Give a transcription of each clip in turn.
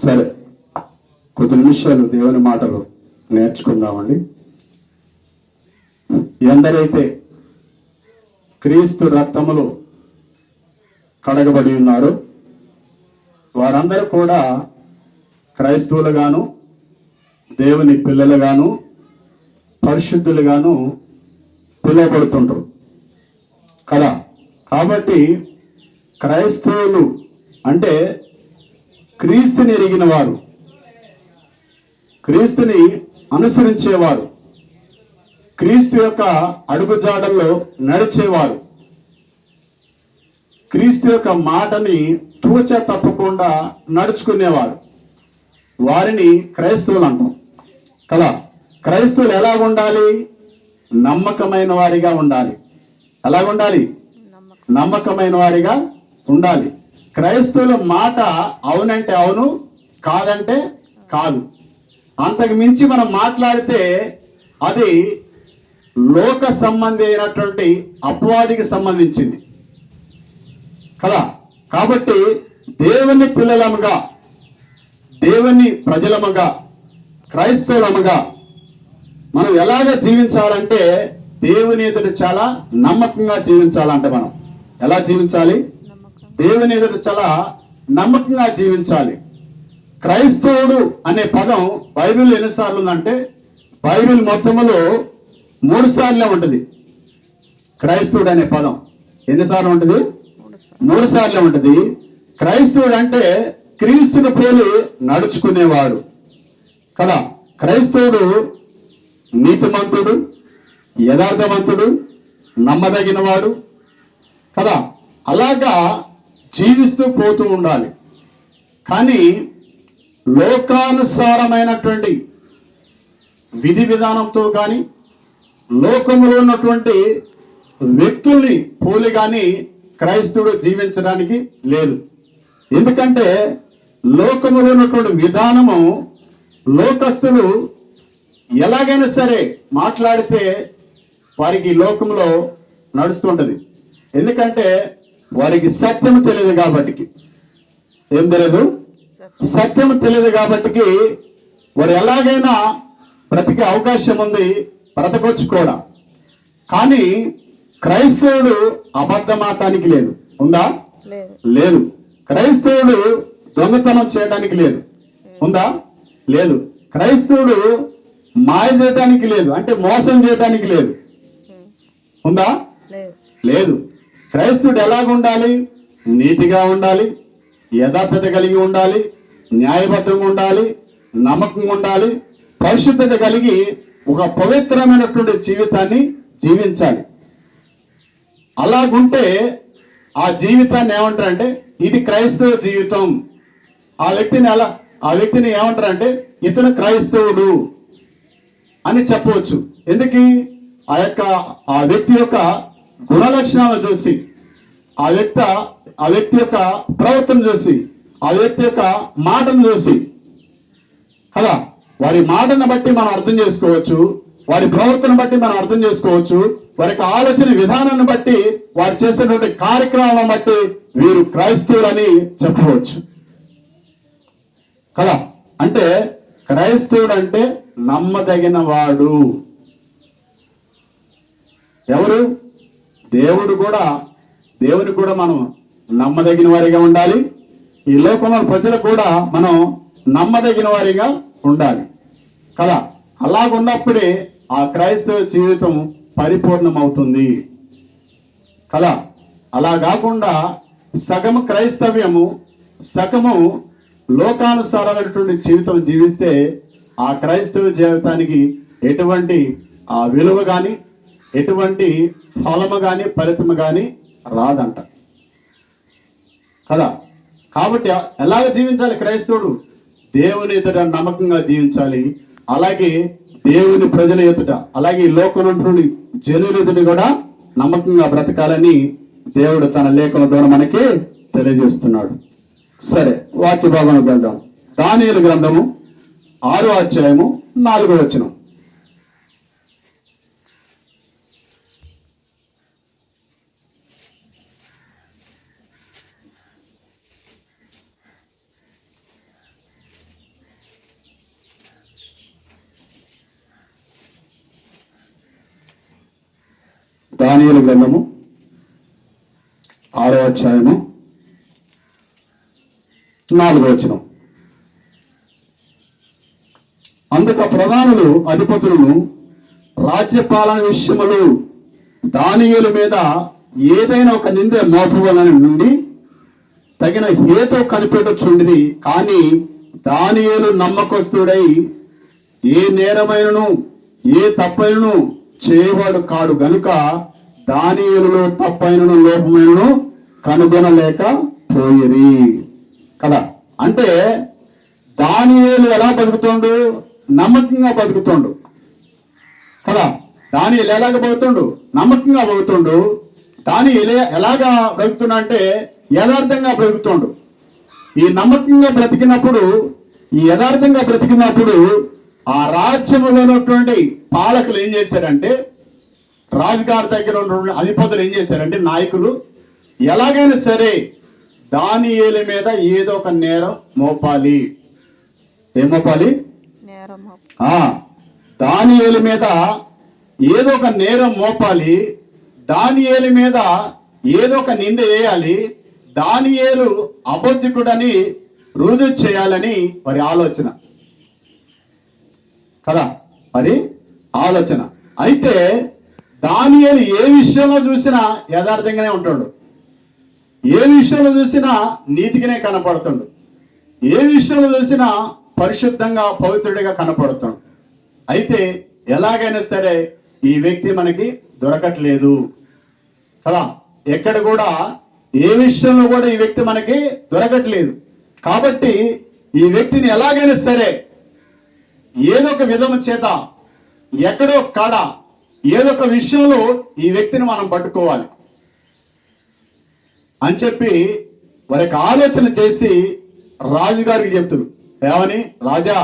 సరే, కొద్ది నిమిషాలు దేవుని మాటలు నేర్చుకుందామండి. ఎందరైతే క్రీస్తు రక్తములో కడగబడి ఉన్నారో వారందరూ కూడా క్రైస్తవులుగాను, దేవుని పిల్లలుగాను, పరిశుద్ధులుగాను పిలువబడుతుంటారు కదా. కాబట్టి క్రైస్తవులు అంటే క్రీస్తుని ఎరిగిన వారు, క్రీస్తుని అనుసరించేవారు, క్రీస్తు యొక్క అడుగుజాడల్లో నడిచేవారు, క్రీస్తు యొక్క మాటని తూచ తప్పకుండా నడుచుకునేవారు, వారిని క్రైస్తవులు అంటాం కదా. క్రైస్తవులు ఎలాగుండాలి? నమ్మకమైన వారిగా ఉండాలి. ఎలాగుండాలి? నమ్మకమైన వారిగా ఉండాలి. క్రైస్తవుల మాట అవునంటే అవును, కాదంటే కాదు. అంతకు మించి మనం మాట్లాడితే అది లోక సంబంధి అయినటువంటి అపవాదికి సంబంధించింది కదా. కాబట్టి దేవుని పిల్లలముగా, దేవుని ప్రజలముగా, క్రైస్తవులముగా మనం ఎలాగ జీవించాలంటే దేవుని ఎదుట చాలా నమ్మకంగా జీవించాలంటే మనం ఎలా జీవించాలి? దేవుని ఎదుట చాలా నమ్మకంగా జీవించాలి. క్రైస్తవుడు అనే పదం బైబిల్ ఎన్నిసార్లు ఉందంటే బైబిల్ మొత్తములో 3 సార్లే ఉంటుంది. క్రైస్తవుడు అనే పదం ఎన్నిసార్లు ఉంటుంది? 3 సార్లే ఉంటుంది. క్రైస్తవుడు అంటే క్రీస్తుని పోలి నడుచుకునేవాడు కదా. క్రైస్తవుడు నీతిమంతుడు, యథార్థవంతుడు, నమ్మదగినవాడు కదా. అలాగా జీవిస్తూ పోతూ ఉండాలి. కానీ లోకానుసారమైనటువంటి విధి విధానంతో కానీ, లోకములో ఉన్నటువంటి వ్యక్తుల్ని పోలి కానీ క్రైస్తవుడు జీవించడానికి లేదు. ఎందుకంటే లోకములో ఉన్నటువంటి విధానము, లోకస్తులు ఎలాగైనా సరే మాట్లాడితే వారికి లోకంలో నడుస్తుంటది. ఎందుకంటే వారికి సత్యము తెలియదు కాబట్టి. ఏం తెలియదు? సత్యము తెలియదు కాబట్టి వారు ఎలాగైనా బ్రతికే అవకాశం ఉంది, బ్రతకొచ్చు కూడా. కానీ క్రైస్తవుడు అబద్ధమాటానికి లేదు. ఉందా? లేదు. క్రైస్తవుడు దొంగతనం చేయడానికి లేదు. ఉందా? లేదు. క్రైస్తవుడు మాయ చేయడానికి లేదు, అంటే మోసం చేయడానికి లేదు. ఉందా? లేదు. క్రైస్తవుడు ఎలాగ ఉండాలి? నీతిగా ఉండాలి, యథార్థత కలిగి ఉండాలి, న్యాయబద్ధంగా ఉండాలి, నమ్మకంగా ఉండాలి, పరిశుద్ధత కలిగి ఒక పవిత్రమైనటువంటి జీవితాన్ని జీవించాలి. అలాగుంటే ఆ జీవితాన్ని ఏమంటారంటే ఇది క్రైస్తవ జీవితం. ఆ వ్యక్తిని ఏమంటారంటే ఇతను క్రైస్తవుడు అని చెప్పవచ్చు. ఎందుకు? ఆ వ్యక్తి యొక్క గుణలక్షణాలను చూసి, ఆ వ్యక్తి యొక్క ప్రవర్తన చూసి, ఆ వ్యక్తి యొక్క మాటను చూసి కదా. వారి మాటను బట్టి మనం అర్థం చేసుకోవచ్చు, వారి ప్రవర్తన బట్టి మనం అర్థం చేసుకోవచ్చు, వారి యొక్క ఆలోచన విధానాన్ని బట్టి, వారు చేసేటువంటి కార్యక్రమాలను బట్టి వీరు క్రైస్తవులని చెప్పవచ్చు కదా. అంటే క్రైస్తవుడు అంటే నమ్మదగిన వాడు. ఎవరు? దేవుని కూడా మనం నమ్మదగిన వారిగా ఉండాలి. ఈ లోకంలో ప్రజలకు కూడా మనం నమ్మదగిన వారిగా ఉండాలి కదా. అలాగున్నప్పుడే ఆ క్రైస్తవ జీవితం పరిపూర్ణమవుతుంది కదా. అలా కాకుండా సగము క్రైస్తవ్యము, సగము లోకానుసారమైనటువంటి జీవితం జీవిస్తే ఆ క్రైస్తవ జీవితానికి ఎటువంటి ఆ విలువ కానీ, ఎటువంటి ఫలము కానీ, ఫలితము కానీ రాదంట కదా. కాబట్టి ఎలాగ జీవించాలి క్రైస్తవుడు? దేవుని ఎదుట నమ్మకంగా జీవించాలి. అలాగే దేవుని ప్రజల ఎదుట, అలాగే లోకంలో ఉన్నటువంటి జనుల ఎదుట కూడా నమ్మకంగా బ్రతకాలని దేవుడు తన లేఖన ద్వారా మనకి తెలియజేస్తున్నాడు. సరే, వాక్య భాగంలోకి వెళ్దాం. దానియేలు గ్రంథము 6వ అధ్యాయము 4వ వచనం. దానియేలు గ్రంథము 6వ అధ్యాయము 4వ వచనం. అందుకు ప్రధానులు అధిపతులను రాజ్యపాలన విషయములు దానియేలు మీద ఏదైనా ఒక నింద మోపవలని నుండి తగిన హేతు కనిపెట్టుచుండిది. కానీ దానియేలు నమ్మకస్తుడై ఏ నేరమైనను ఏ తప్పైనను చేయవాడు కాడు గనుక దానియేలులో తప్పైనను లోపమైనను కనుగొనలేకపోయిరి కదా. అంటే దానియేలు ఎలా బతుకుతుండు? నమ్మకంగా బతుకుతుండు కదా. దానియేలు ఎలాగ బతుకుతుండు? నమ్మకంగా బతుకుతుండు. దానియేలు ఎలాగా బ్రతుకుతున్నా అంటే యథార్థంగా బ్రతుకుతుండు. ఈ నమ్మకంగా బ్రతికినప్పుడు, ఈ యథార్థంగా బ్రతికినప్పుడు ఆ రాజ్యంలో ఉన్నటువంటి పాలకులు ఏం చేశారంటే, రాజుగారి దగ్గర ఉన్న అధిపతులు ఏం చేశారంటే, నాయకులు ఎలాగైనా సరే దానియేలు మీద ఏదో ఒక నేరం మోపాలి. ఏం మోపాలి? దానియేలు మీద ఏదో ఒక నేరం మోపాలి. దానియేలు మీద ఏదో ఒక నింద వేయాలి. దానియేలు అబద్ధికుడని రుజువు చేయాలని వారి ఆలోచన కదా, మరి ఆలోచన. అయితే దానియేలు ఏ విషయంలో చూసినా యథార్థంగానే ఉంటాడు. ఏ విషయంలో చూసినా నీతిగానే కనపడుతుండు. ఏ విషయంలో చూసినా పరిశుద్ధంగా పవిత్రుడిగా కనపడుతాడు. అయితే ఎలాగైనా సరే ఈ వ్యక్తి మనకి దొరకట్లేదు కదా. ఎక్కడ కూడా ఏ విషయంలో కూడా ఈ వ్యక్తి మనకి దొరకట్లేదు. కాబట్టి ఈ వ్యక్తిని ఎలాగైనా సరే ఏదో ఒక విధము చేత ఎక్కడో కాడ ఏదో ఒక విషయంలో ఈ వ్యక్తిని మనం పట్టుకోవాలి అని చెప్పి వారికి ఆలోచన చేసి రాజుగారికి చెప్తారు. ఏమని? రాజా,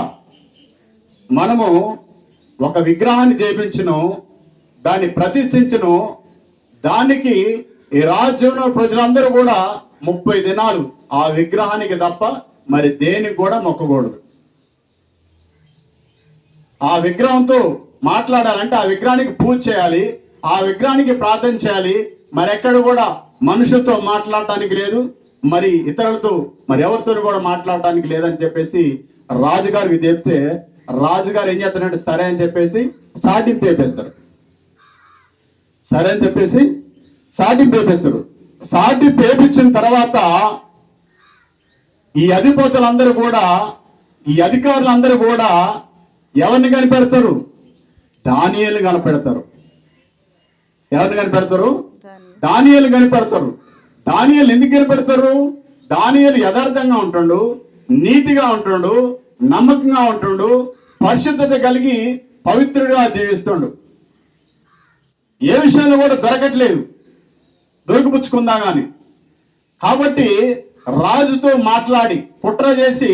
మనము ఒక విగ్రహాన్ని చేపించను, దాన్ని ప్రతిష్ఠించను, దానికి ఈ రాజ్యంలో ప్రజలందరూ కూడా 30 దినాలు ఆ విగ్రహానికి తప్ప మరి దేనికి కూడా మొక్కకూడదు. ఆ విగ్రహంతో మాట్లాడాలంటే ఆ విగ్రహానికి పూజ చేయాలి, ఆ విగ్రహానికి ప్రార్థన చేయాలి. మరి ఎక్కడ కూడా మనుషులతో మాట్లాడటానికి లేదు, మరి ఇతరులతో మరి ఎవరితో కూడా మాట్లాడటానికి లేదని చెప్పేసి రాజుగారికి చెప్తే రాజుగారు ఏం చేస్తారంటే సరే అని చెప్పేసి సాటింపు వేపేస్తారు. సరే అని చెప్పేసి సాటింపు వేపేస్తారు. సాటింపు వేపించిన తర్వాత ఈ అధిపతులందరూ కూడా, ఈ అధికారులందరూ కూడా ఎవరిని కనిపెడతారు? దానియేలు కనిపెడతారు. ఎవరిని కనిపెడతారు? దానియేలు కనిపెడతారు. దానియేలు ఎందుకు కనిపెడతారు? దానియేలు యథార్థంగా ఉంటుండు, నీతిగా ఉంటుండు, నమ్మకంగా ఉంటుండు, పరిశుద్ధత కలిగి పవిత్రుడిగా జీవిస్తుండు. ఏ విషయంలో కూడా దొరకట్లేదు, దొరికిపుచ్చుకుందా కానీ. కాబట్టి రాజుతో మాట్లాడి, కుట్ర చేసి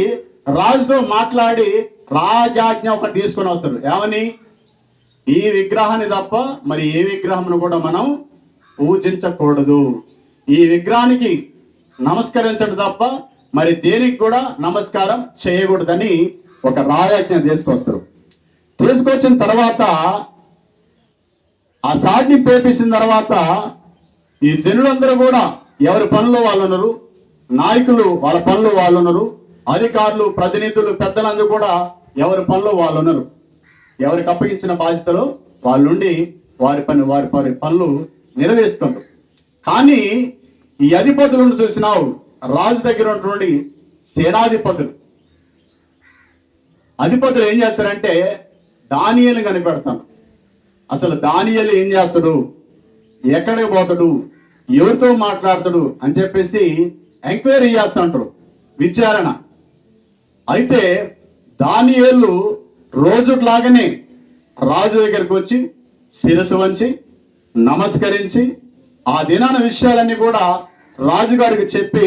రాజుతో మాట్లాడి రాజాజ్ఞ ఒకటి తీసుకొని వస్తాడు. ఏమని? ఈ విగ్రహాన్ని తప్ప మరి ఏ విగ్రహంను కూడా మనం పూజించకూడదు, ఈ విగ్రహానికి నమస్కరించడం తప్ప మరి దేనికి కూడా నమస్కారం చేయకూడదని ఒక రాజాజ్ఞ తీసుకొస్తారు. తీసుకొచ్చిన తర్వాత ఆ సాటిని పేపేసిన తర్వాత ఈ జనులందరూ కూడా ఎవరి పనులు వాళ్ళు ఉన్నారు, నాయకులు వాళ్ళ పనులు వాళ్ళు ఉన్నారు, అధికారులు, ప్రతినిధులు, పెద్దలందరూ కూడా ఎవరి పనులు వాళ్ళు ఉన్నారు. ఎవరికి అప్పగించిన బాధ్యతలు వాళ్ళుండి వారి పనులు నెరవేరుస్తారు. కానీ ఈ అధిపతులను చూసినావు, రాజు దగ్గర ఉన్నటువంటి సేనాధిపతులు, అధిపతులు ఏం చేస్తారంటే దానియేలు కనిపెడతాను. అసలు దానియేలు ఏం చేస్తాడు, ఎక్కడికి పోతాడు, ఎవరితో మాట్లాడతాడు అని చెప్పేసి ఎంక్వైరీ చేస్తుంటారు, విచారణ. అయితే దానియేలు రోజులాగానే రాజు దగ్గరికి వచ్చి శిరస్సు వంచి నమస్కరించి ఆ దినాన విషయాలన్నీ కూడా రాజుగారికి చెప్పి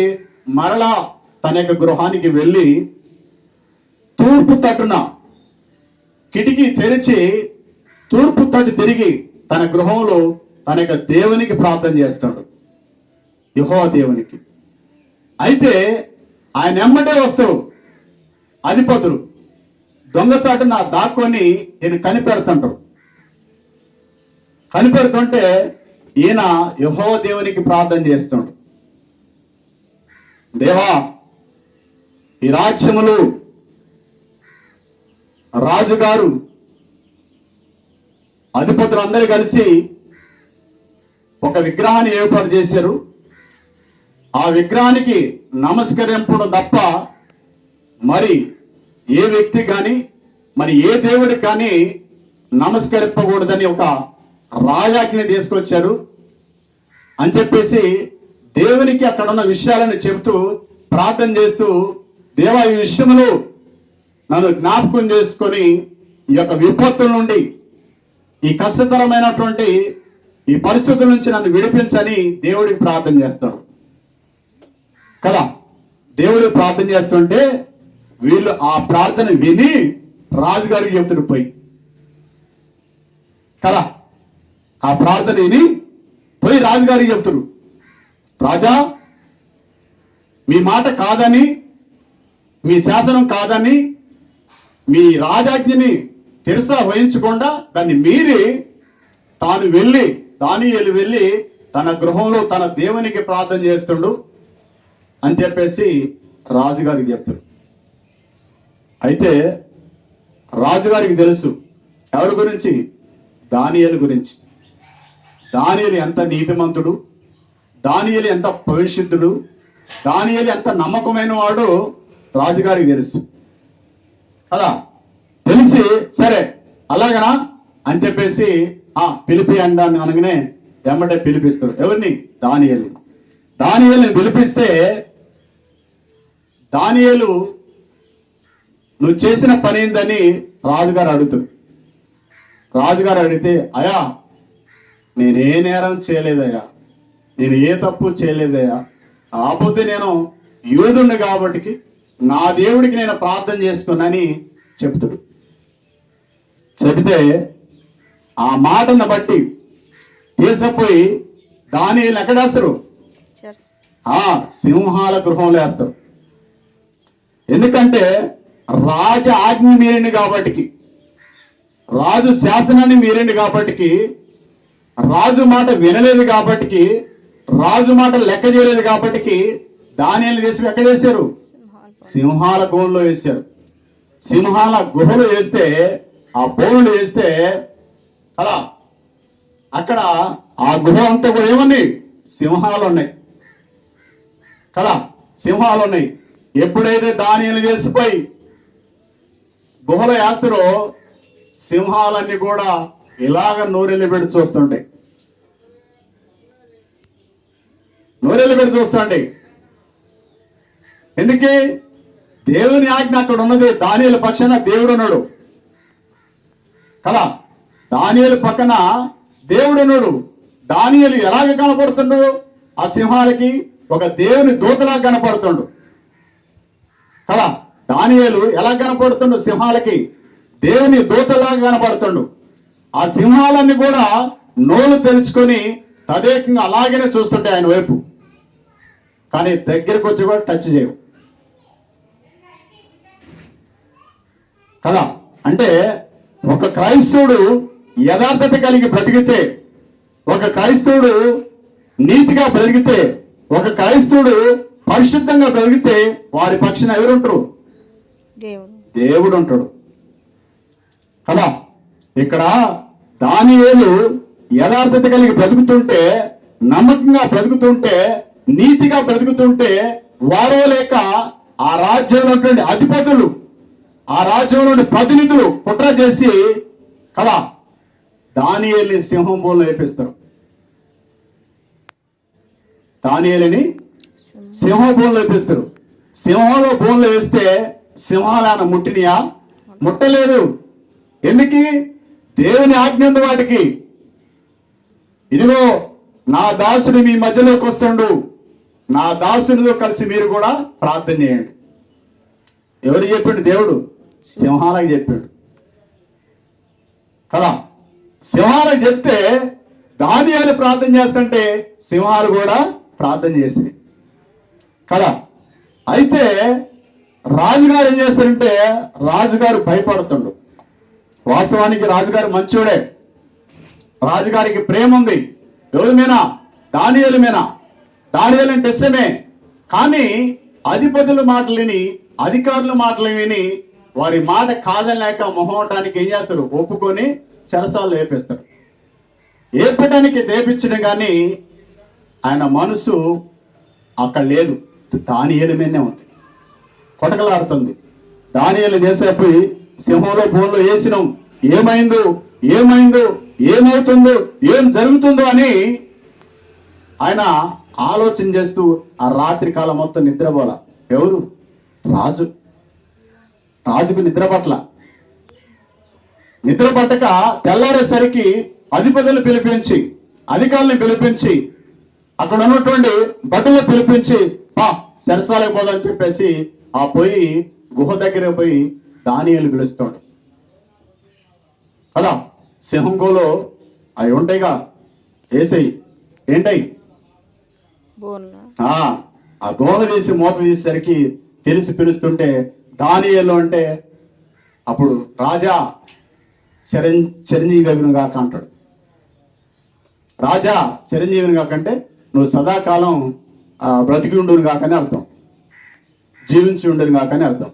మరలా తన యొక్క గృహానికి వెళ్ళి తూర్పు తట్టున కిటికీ తెరిచి తూర్పు తట్టు తిరిగి తన గృహంలో తన యొక్క దేవునికి ప్రార్థన చేస్తాడు, యెహోవా దేవునికి. అయితే ఆయన ఎమ్మటే వస్తారు అధిపతులు, దొంగచాటున దాక్కొని నేను కనిపెడుతుంటారు. కనిపెడుతుంటే ఈయన యెహోవా దేవునికి ప్రార్థన చేస్తున్నాడు. దేవా, ఈ రాజ్యములు రాజుగారు అధిపతులందరూ కలిసి ఒక విగ్రహాన్ని ఏర్పాటు చేశారు. ఆ విగ్రహానికి నమస్కరింపడం తప్ప మరి ఏ వ్యక్తి కానీ మరి ఏ దేవుడికి కానీ నమస్కరింపకూడదని ఒక రాజాజ్ఞ తీసుకొచ్చారు అని చెప్పేసి దేవునికి అక్కడ ఉన్న విషయాలను చెబుతూ ప్రార్థన చేస్తూ, దేవా, ఈ విషయంలో నన్ను జ్ఞాపకం చేసుకొని ఈ యొక్క విపత్తుల నుండి, ఈ కష్టతరమైనటువంటి ఈ పరిస్థితుల నుంచి నన్ను విడిపించని దేవుడికి ప్రార్థన చేస్తాడు కదా. దేవుడికి ప్రార్థన చేస్తుంటే వీళ్ళు ఆ ప్రార్థన విని రాజుగారికి చెప్తాడు పోయి కదా. ఆ ప్రార్థన విని పోయి రాజుగారికి చెప్తాడు, రాజా, మీ మాట కాదని, మీ శాసనం కాదని, మీ రాజాజ్ఞని తెరసా వహించకుండా దాన్ని మీరి దానియేలు వెళ్ళి తన గృహంలో తన దేవునికి ప్రార్థన చేస్తుండు అని చెప్పేసి రాజుగారికి చెప్తాడు. అయితే రాజుగారికి తెలుసు ఎవరి గురించి? దానియేలు గురించి. దానియేలు ఎంత నీతిమంతుడు, దానియేలు ఎంత పరిశుద్ధుడు, దానియేలు ఎంత నమ్మకమైన వాడు రాజుగారికి తెలుసు కదా. తెలిసి సరే అలాగనా అని చెప్పేసి పిలిపి అండాన్ని అనగానే ఎమ్మటే పిలిపిస్తారు. ఎవరిని? దానియేలుని పిలిపిస్తే, దానియేలు నువ్వు చేసిన పని ఏందని రాజుగారు అడుగుతాడు. రాజుగారు అడిగితే, అయ్యా, నేనే నేరం చేయలేదయ్యా, నేను ఏ తప్పు చేయలేదయ్యా, కాకపోతే నేను యూదుణ్ణి కాబట్టి నా దేవుడికి నేను ప్రార్థన చేసుకున్నానని చెప్తాడు. చెబితే ఆ మాటను బట్టి తీసుకుపోయి దానియేలు ఎక్కడేస్తారు? సింహాల గృహంలో వేస్తారు. ఎందుకంటే రాజు ఆజ్ఞ మీరింది కాబట్టి, రాజు శాసనాన్ని మీరింది కాబట్టి, రాజు మాట వినలేదు కాబట్టి, రాజు మాట లెక్క చేయలేదు కాబట్టి దానియేలుని తీసుకు ఎక్కడ వేశారు? సింహాల గుహలో వేశారు. సింహాల గుహలు వేస్తే, ఆ బోన్లు వేస్తే అలా అక్కడ ఆ గుహ అంతా కూడా ఏమన్నాయి? సింహాలు ఉన్నాయి కదా. సింహాలు ఉన్నాయి. ఎప్పుడైతే దానియేలు చేసిపోయి గుహలో వేస్తారో సింహాలన్నీ కూడా ఇలాగ నోరెళ్ళి పెట్టి చూస్తుంటాయి. ఎందుకే? దేవుని ఆజ్ఞ అక్కడ ఉన్నది. దానియేలు పక్షాన దేవుడు ఉన్నాడు కదా. దానియేలు పక్కన దేవుడు ఉన్నాడు. దానియేలు ఎలాగ కనపడుతుండు? ఆ సింహాలకి ఒక దేవుని దూతలాగా కనపడుతుండు కదా. దానియేలు ఎలా కనపడుతుండు? సింహాలకి దేవుని దూతలాగా కనపడుతుండు. ఆ సింహాలన్నీ కూడా నోలు తెరుచుకొని తదేకంగా అలాగనే చూస్తుంటే ఆయన వైపు, కానీ దగ్గరకు వచ్చి కూడా టచ్ చేయవు కదా. అంటే ఒక క్రైస్తవుడు యథార్థత కలిగి బ్రతికితే, ఒక క్రైస్తవుడు నీతిగా బ్రతికితే, ఒక క్రైస్తవుడు పరిశుద్ధంగా బ్రతికితే వారి పక్షాన ఎవరుంటారు? దేవుడు ఉంటాడు కదా. ఇక్కడ దానియేలు యథార్థత కలిగి బ్రతుకుతుంటే, నమ్మకంగా బ్రతుకుతుంటే, నీతిగా బ్రతుకుతుంటే వారో లేక ఆ రాజ్యంలో ఉన్నటువంటి అధిపతులు, ఆ రాజ్యంలోని ప్రతినిధులు కుట్ర చేసి కదా దానియేలుని సింహం బోన్లో వేపిస్తారు. దానియేలుని సింహం బోన్లో వేపిస్తారు. సింహంలో బోన్లో వేస్తే సింహాలను ముట్టినయా? ముట్టలేదు. ఎందుకు? దేవుని ఆజ్ఞ ఉంది వాటికి. ఇదిగో నా దాసుడు మీ మధ్యలోకి వస్తుండు, నా దాసునితో కలిసి మీరు కూడా ప్రార్థన చేయండి. ఎవరు చెప్పిండు? దేవుడు సింహాలకు చెప్పాడు కదా. సింహాలకు చెప్తే దానియేలు ప్రార్థన చేస్తుంటే సింహాలు కూడా ప్రార్థన చేసినాయి కదా. అయితే రాజుగారు ఏం చేస్తారంటే, రాజుగారు భయపడుతుండు. వాస్తవానికి రాజుగారు మంచోడే, రాజుగారికి ప్రేమ ఉంది, ఎవరి మీద? దానియేలు మీద. దానియేలు అంటే ఇష్టమే, కానీ అధిపతుల మాటలు విని, అధికారుల మాటలు విని, వారి మాట కాదలేక మొహమటానికి ఏం చేస్తాడు? ఒప్పుకొని చెరసాలు వేపిస్తాడు. ఏపటానికి తేపించడం కానీ ఆయన మనసు అక్కడ లేదు, దానియేలు మీదనే ఉంది, కొటకలాడుతుంది. దానియేలు చేసేపోయి సింహంలో బోన్లో వేసినాం, ఏమైందో ఏమైందో ఏమవుతుందో ఏం జరుగుతుందో అని ఆయన ఆలోచన చేస్తూ ఆ రాత్రి కాలం మొత్తం నిద్రపోల. ఎవరు? రాజు. రాజుకు నిద్ర పట్ల. నిద్ర పట్టక తెల్లారేసరికి అధిపతులు పిలిపించి, అధికారులను పిలిపించి, అక్కడ ఉన్నటువంటి భటులను పిలిపించి చెరసాలకు పోదని చెప్పేసి ఆ పోయి గుహ దగ్గర పోయి దానియేలు పిలుస్తాడు కదా. సింహంగోలో అవి ఉంటాయిగా, వేసేయి ఏంటయి ఆ బోన తీసి మూత తీసేసరికి తెలిసి పిలుస్తుంటే దానియేలు అంటే అప్పుడు రాజా చిరంజీవిని కాక అంటాడు. రాజా చిరంజీవిని కాకంటే నువ్వు సదాకాలం బ్రతికి ఉండును కాకని అర్థం, జీవించి ఉండును కాకని అర్థం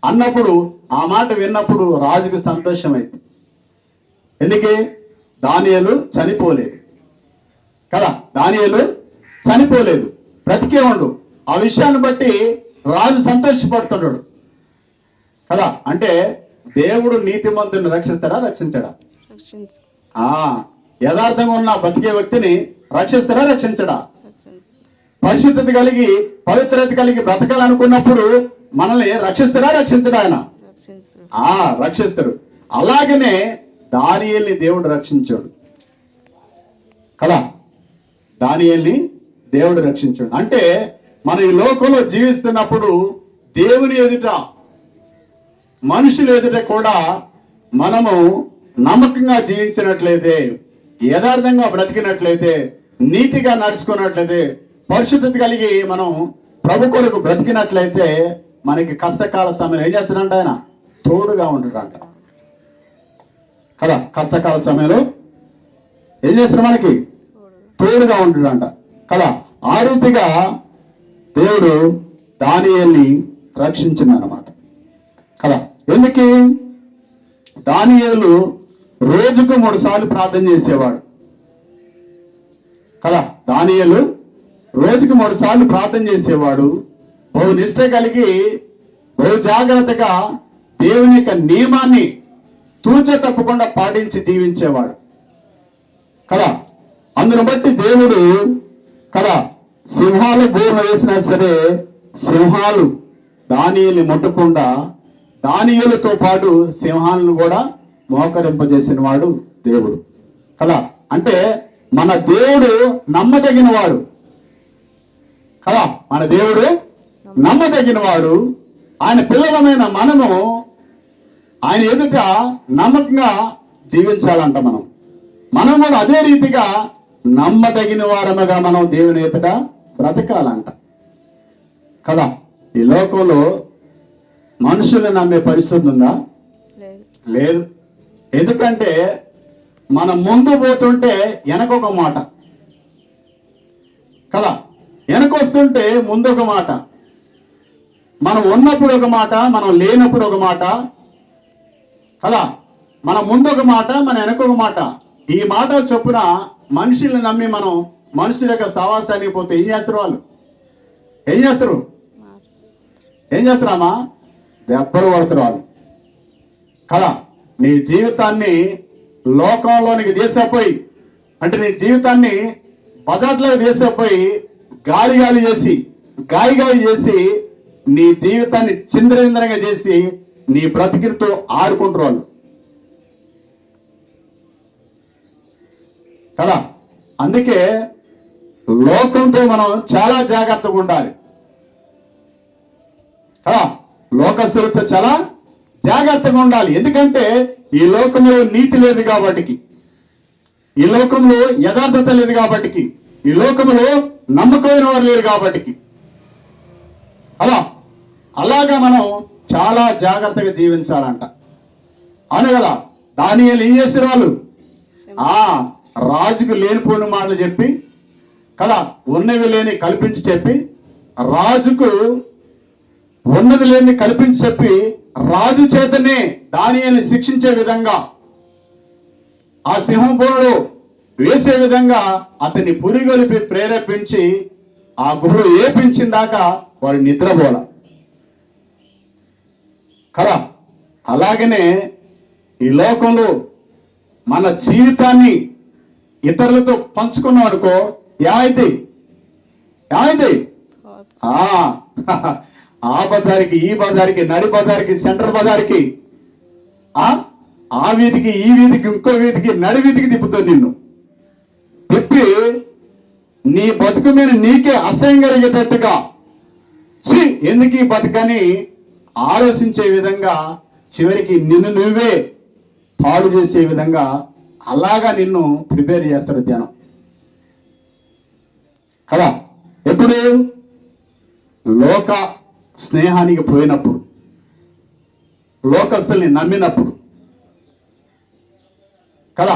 అన్నప్పుడు ఆ మాట విన్నప్పుడు రాజుకు సంతోషమైంది. ఎందుకే? దానియేలు చనిపోలేదు కదా, దానియేలు చనిపోలేదు, బ్రతికే ఉండు. ఆ విషయాన్ని బట్టి రాజు సంతోషపడుతున్నాడు కదా. అంటే దేవుడు నీతిమంతుని రక్షిస్తాడా? రక్షించడా? యథార్థంగా ఉన్న బతికే వ్యక్తిని రక్షిస్తాడా? రక్షించడా? పరిశుద్ధత కలిగి పవిత్రత కలిగి బ్రతకాలనుకున్నప్పుడు మనల్ని రక్షిస్తాడా? రక్షించడా? ఆయన రక్షిస్తాడు. అలాగనే దానియేలుని దేవుడు రక్షించాడు కదా. దానియేలుని దేవుడు రక్షించాడు. అంటే మన ఈ లోకంలో జీవిస్తున్నప్పుడు దేవుని ఎదుట, మనుషుల ఎదుట కూడా మనము నమ్మకంగా జీవించినట్లయితే, యథార్థంగా బ్రతికినట్లయితే, నీతిగా నడుచుకున్నట్లయితే, పరిశుద్ధత కలిగి మనం ప్రభు కొరకు బ్రతికినట్లయితే మనకి కష్టకాల సమయంలో ఏం చేస్తాడంట? ఆయన తోడుగా ఉంటాడంట కదా. కష్టకాల సమయంలో ఏం చేస్తాడు? మనకి తోడుగా ఉంటాడంట కదా. ఆ రీతిగా దేవుడు దానియేలుని రక్షించిందన్నమాట కదా. ఎందుకు? దానియేలు రోజుకు 3 సార్లు ప్రార్థన చేసేవాడు కదా. దానియేలు రోజుకు 3 సార్లు ప్రార్థన చేసేవాడు. బహు నిష్ట కలిగి, బహు జాగ్రత్తగా దేవుని యొక్క నియమాన్ని తూచ తప్పకుండా పాటించి జీవించేవాడు కదా. అందును బట్టి దేవుడు కదా, సింహాలు గోహ వేసినా సరే సింహాలు దానియేలుని ముట్టకుండా దానియేలుతో పాటు సింహాలను కూడా మోకరింపజేసిన వాడు దేవుడు కదా. అంటే మన దేవుడు నమ్మదగిన వాడు కదా. మన దేవుడు నమ్మదగిన వాడు. ఆయన పిల్లలమైన మనము ఆయన ఎదుట నమ్మకంగా జీవించాలంట. మనం కూడా అదే రీతిగా నమ్మదగిన వారముగా మనం దేవుని ఎదుట బ్రతకాలంట కదా. ఈ లోకంలో మనుషుల్ని నమ్మే పరిస్థితి ఉందా? లేదు. ఎందుకంటే మనం ముందు పోతుంటే వెనకొక మాట కదా, వెనకొస్తుంటే ముందు ఒక మాట, మనం ఉన్నప్పుడు ఒక మాట, మనం లేనప్పుడు ఒక మాట కదా. మన ముందు ఒక మాట, మన వెనకొక మాట. ఈ మాట చొప్పున మనుషుల్ని నమ్మి మనం మనుషుల యొక్క సవాసానికి పోతే ఏం చేస్తారు? వాళ్ళు ఏం చేస్తారమ్మా? దెబ్బలు పడతారు వాళ్ళు కదా. నీ జీవితాన్ని లోకంలోనికి తీసేపోయి, అంటే నీ జీవితాన్ని బజార్లోకి తీసేపోయి గాలి చేసి, గాయి చేసి నీ జీవితాన్ని చిందరవిందరంగా చేసి నీ బ్రతికితో ఆడుకుంటారు వాళ్ళు కదా. అందుకే లోకంతో మనం చాలా జాగ్రత్తగా ఉండాలి కదా. లోకస్తులతో చాలా జాగ్రత్తగా ఉండాలి. ఎందుకంటే ఈ లోకంలో నీతి లేదు కాబట్టి, ఈ లోకంలో యథార్థత లేదు కాబట్టి, ఈ లోకంలో నమ్మకమైన వారు లేరు కాబట్టి అలా అలాగా మనం చాలా జాగ్రత్తగా జీవించాలంట. అవును కదా. దానియేలు ఏం చేశారు? వాళ్ళు రాజుకు లేనిపోని మాటలు చెప్పి కదా, ఉన్నవి లేని కల్పించి చెప్పి, రాజుకు ఉన్నది లేని కల్పించి చెప్పి రాజు చేతనే దానియేలుని శిక్షించే విధంగా, ఆ సింహంలో వేసే విధంగా అతన్ని పురిగొలిపి ప్రేరేపించి ఆ గుహలో ఏపించిన దాకా వాడు నిద్రపోల కదా. అలాగనే ఈ లోకంలో మన జీవితాన్ని ఇతరులతో పంచుకున్నాం అనుకో, ఏమైతే ఆ బజార్కి, ఈ బజార్కి, నడి బజార్కి, సెంట్రల్ బజార్కి, ఆ వీధికి, ఈ వీధికి, ఇంకో వీధికి, నడి వీధికి తిప్పుతుంది. నిన్ను తిప్పి నీ బతుకు మీద నీకే అసహ్యం కలిగేటట్టుగా, ఎందుకు ఈ బతుకని ఆలోచించే విధంగా, చివరికి నిన్ను నువ్వే పాడు చేసే విధంగా అలాగా నిన్ను ప్రిపేర్ చేస్తారు ధ్యానం కదా. ఎప్పుడు లోక స్నేహానికి పోయినప్పుడు, లోకస్తుల్ని నమ్మినప్పుడు కదా,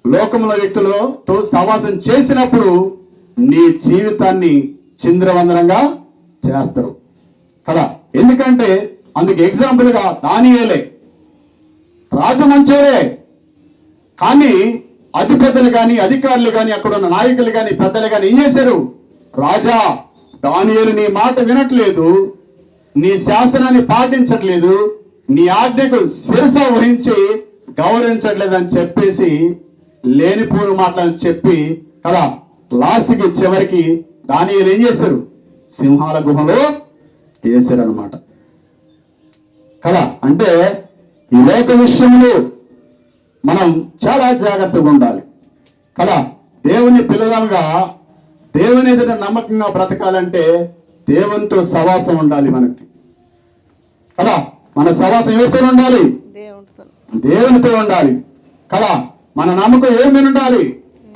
లోకంలో వ్యక్తులతో సహవాసం చేసినప్పుడు నీ జీవితాన్ని చింద్రవందనంగా చేస్తారు కదా. ఎందుకంటే అందుకు ఎగ్జాంపుల్గా దానియేలే. రాజు మంచోరే, కానీ అధిపతులు కానీ, అధికారులు కానీ, అక్కడ ఉన్న నాయకులు కానీ, పెద్దలు కానీ ఏం చేశారు? రాజా, దానియేలు నీ మాట వినట్లేదు, నీ శాసనాన్ని పాటించట్లేదు, నీ ఆజ్ఞకు శిరస వహించి గౌరవించట్లేదని చెప్పేసి లేనిపోని మాటలని చెప్పి కదా, లాస్ట్కి చివరికి దానియేలు ఏం చేశారు? సింహాల గుహలో వేశారు అనమాట కదా. అంటే ఈ లోక విషయంలో మనం చాలా జాగ్రత్తగా ఉండాలి కదా. దేవుని పిల్లలుగా, దేవుని ఎదుట నమ్మకంగా బ్రతకాలంటే దేవునితో సవాసం ఉండాలి మనకి కదా. మన సవాసం ఎవరితో ఉండాలి? దేవునితో ఉండాలి కదా. మన నమ్మకం ఎవరి మీద ఉండాలి?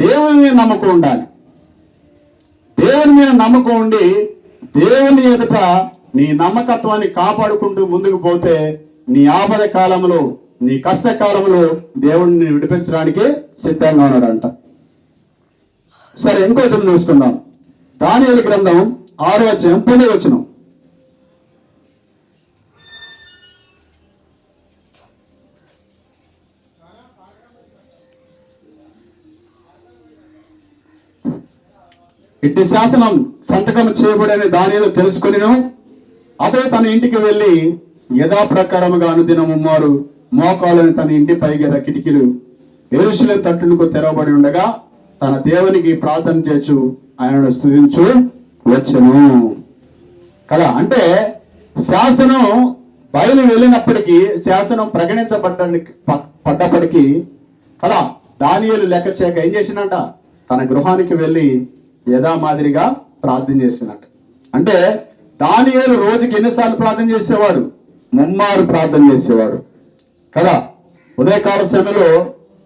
దేవుని మీద నమ్మకం ఉండాలి. దేవుని మీద నమ్మకం ఉండి దేవుని ఎదుట నీ నమ్మకత్వాన్ని కాపాడుకుంటూ ముందుకు పోతే నీ ఆపద కాలంలో, నీ కష్టకాలంలో దేవుడిని విడిపించడానికి సిద్ధంగా ఉన్నాడంట. సరే, ఇంకో వచనం చూసుకుందాం. దానియేలు గ్రంథం 6వ అధ్యాయం 10వ వచనం. ఇట్టి శాసనం సంతకం చేయబడని దానియేలు తెలుసుకొనిను, అతడు తన ఇంటికి వెళ్ళి యథాప్రకారముగా అనుదినం ముమ్మారు మోకాలని తన ఇంటి పైగెద కిటికీలు యెరూషలేము తట్టునకు తెరవబడి ఉండగా తన దేవునికి ప్రార్థన చేస్తూ ఆయనను స్తుతించు వచ్చెను కదా. అంటే శాసనం బయలు వెళ్ళినప్పటికీ, శాసనం పడ్డప్పటికీ కదా, దానియేలు లెక్క చేయక ఏం చేసినట్ట? తన గృహానికి వెళ్ళి యథామాదిరిగా ప్రార్థన చేసినట్టు. అంటే దానియేలు రోజుకి ఎన్నిసార్లు ప్రార్థన చేసేవాడు? ముమ్మారు ప్రార్థన చేసేవాడు కదా. ఉదయకాల సమయంలో,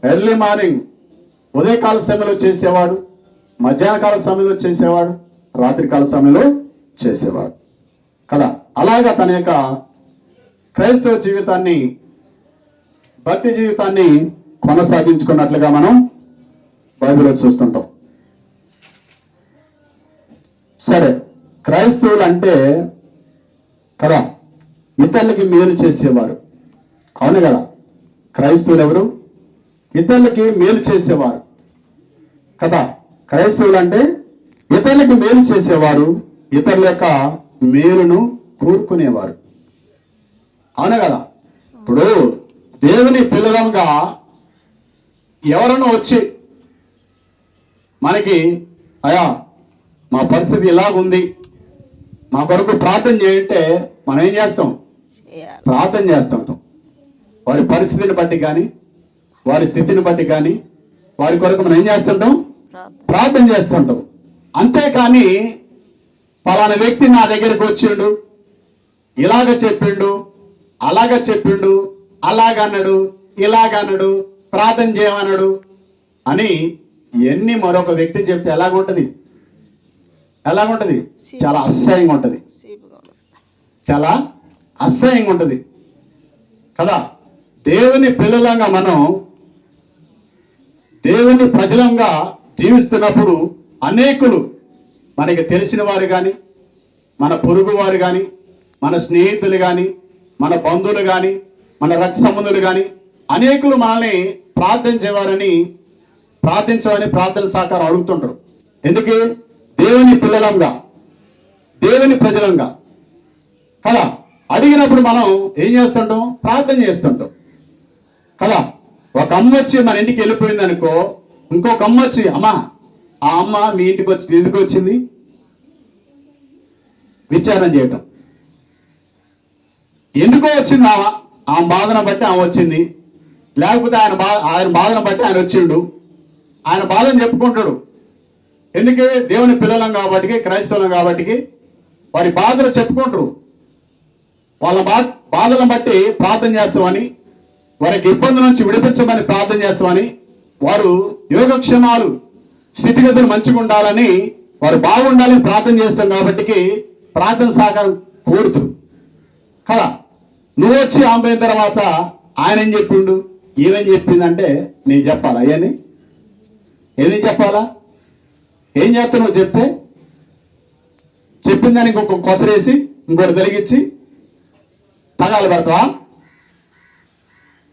ఎర్లీ మార్నింగ్ ఉదయకాల సమయంలో చేసేవాడు, మధ్యాహ్న కాల సమయంలో చేసేవాడు, రాత్రికాల సమయంలో చేసేవాడు కదా. అలాగా తన యొక్క క్రైస్తవ జీవితాన్ని, భక్తి జీవితాన్ని కొనసాగించుకున్నట్లుగా మనం బైబిల్లో చూస్తుంటాం. సరే, క్రైస్తవులు అంటే కదా ఇతరులకి మేలు చేసేవారు, అవును కదా. క్రైస్తవులు ఎవరు? ఇతరులకి మేలు చేసేవారు కదా. క్రైస్తవులు అంటే ఇతరులకి మేలు చేసేవారు, ఇతరుల యొక్క మేలును కోరుకునేవారు, అవును కదా. ఇప్పుడు దేవుని పిల్లలంగా ఎవరన్నా వచ్చి మనకి, అయా మా పరిస్థితి ఇలాగుంది, మా కొరకు ప్రార్థన చేయంటే మనం ఏం చేస్తాం? ప్రార్థన చేస్తుంటాం. వారి పరిస్థితిని బట్టి కానీ, వారి స్థితిని బట్టి కానీ, వారి కొరకు మనం ఏం చేస్తుంటాం? ప్రార్థన చేస్తుంటాం. అంతేకాని పలానా వ్యక్తి నా దగ్గరకు వచ్చిండు, ఇలాగ చెప్పిండు, అలాగ చెప్పిండు, అలాగన్నాడు, ఇలాగన్నాడు, ప్రార్థన చేయమన్నాడు అని ఎన్ని మరొక వ్యక్తి చెప్తే ఎలాగుంటది? చాలా అసహ్యంగా ఉంటుంది, చాలా అసహ్యంగా ఉంటుంది కదా. దేవుని పిల్లలంగా మనం దేవుని ప్రజలంగా జీవిస్తున్నప్పుడు అనేకులు, మనకి తెలిసిన వారు కానీ, మన పొరుగు వారు కానీ, మన స్నేహితులు కానీ, మన బంధువులు కానీ, మన రక్త సంబంధులు కానీ అనేకులు మనల్ని ప్రార్థించమని ప్రార్థన సహకారం అడుగుతుంటారు. ఎందుకు? దేవుని పిల్లలంగా, దేవుని ప్రజలంగా కదా. అడిగినప్పుడు మనం ఏం చేస్తుంటాం? ప్రార్థన చేస్తుంటాం కదా. ఒక అమ్మ వచ్చి మన ఇంటికి వెళ్ళిపోయింది అనుకో, ఇంకొక అమ్మ వచ్చి, అమ్మా ఆ అమ్మ మీ ఇంటికి వచ్చి ఎందుకు వచ్చింది విచారణ చేయటం. ఎందుకో వచ్చింది ఆ బాధను బట్టి ఆమె వచ్చింది, లేకపోతే ఆయన బాధను బట్టి ఆయన వచ్చిండు, ఆయన బాధను చెప్పుకుంటాడు. ఎందుకే? దేవుని పిల్లలం కాబట్టి, క్రైస్తవులం కాబట్టి వారి బాధలు చెప్పుకుంటారు. వాళ్ళ బాధలను బట్టి ప్రార్థన చేస్తామని, వారికి ఇబ్బందుల నుంచి విడిపించమని ప్రార్థన చేస్తామని, వారు యోగక్షేమాలు స్థితిగతులు మంచిగా ఉండాలని, వారు బాగుండాలని ప్రార్థన చేస్తాం కాబట్టి ప్రార్థన సహకారం కోరుతురు కదా. నువ్వు వచ్చి ఆమె తర్వాత ఆయన ఏం చెప్పిండు, ఏమేం చెప్పిందంటే నీకు చెప్పాలా? అవన్నీ ఏది చెప్పాలా? ఏం చేస్తావు నువ్వు? చెప్తే చెప్పిందని ఇంకొక కొసరేసి ఇంకోటి తొలగించి తగాలు పెడతావా?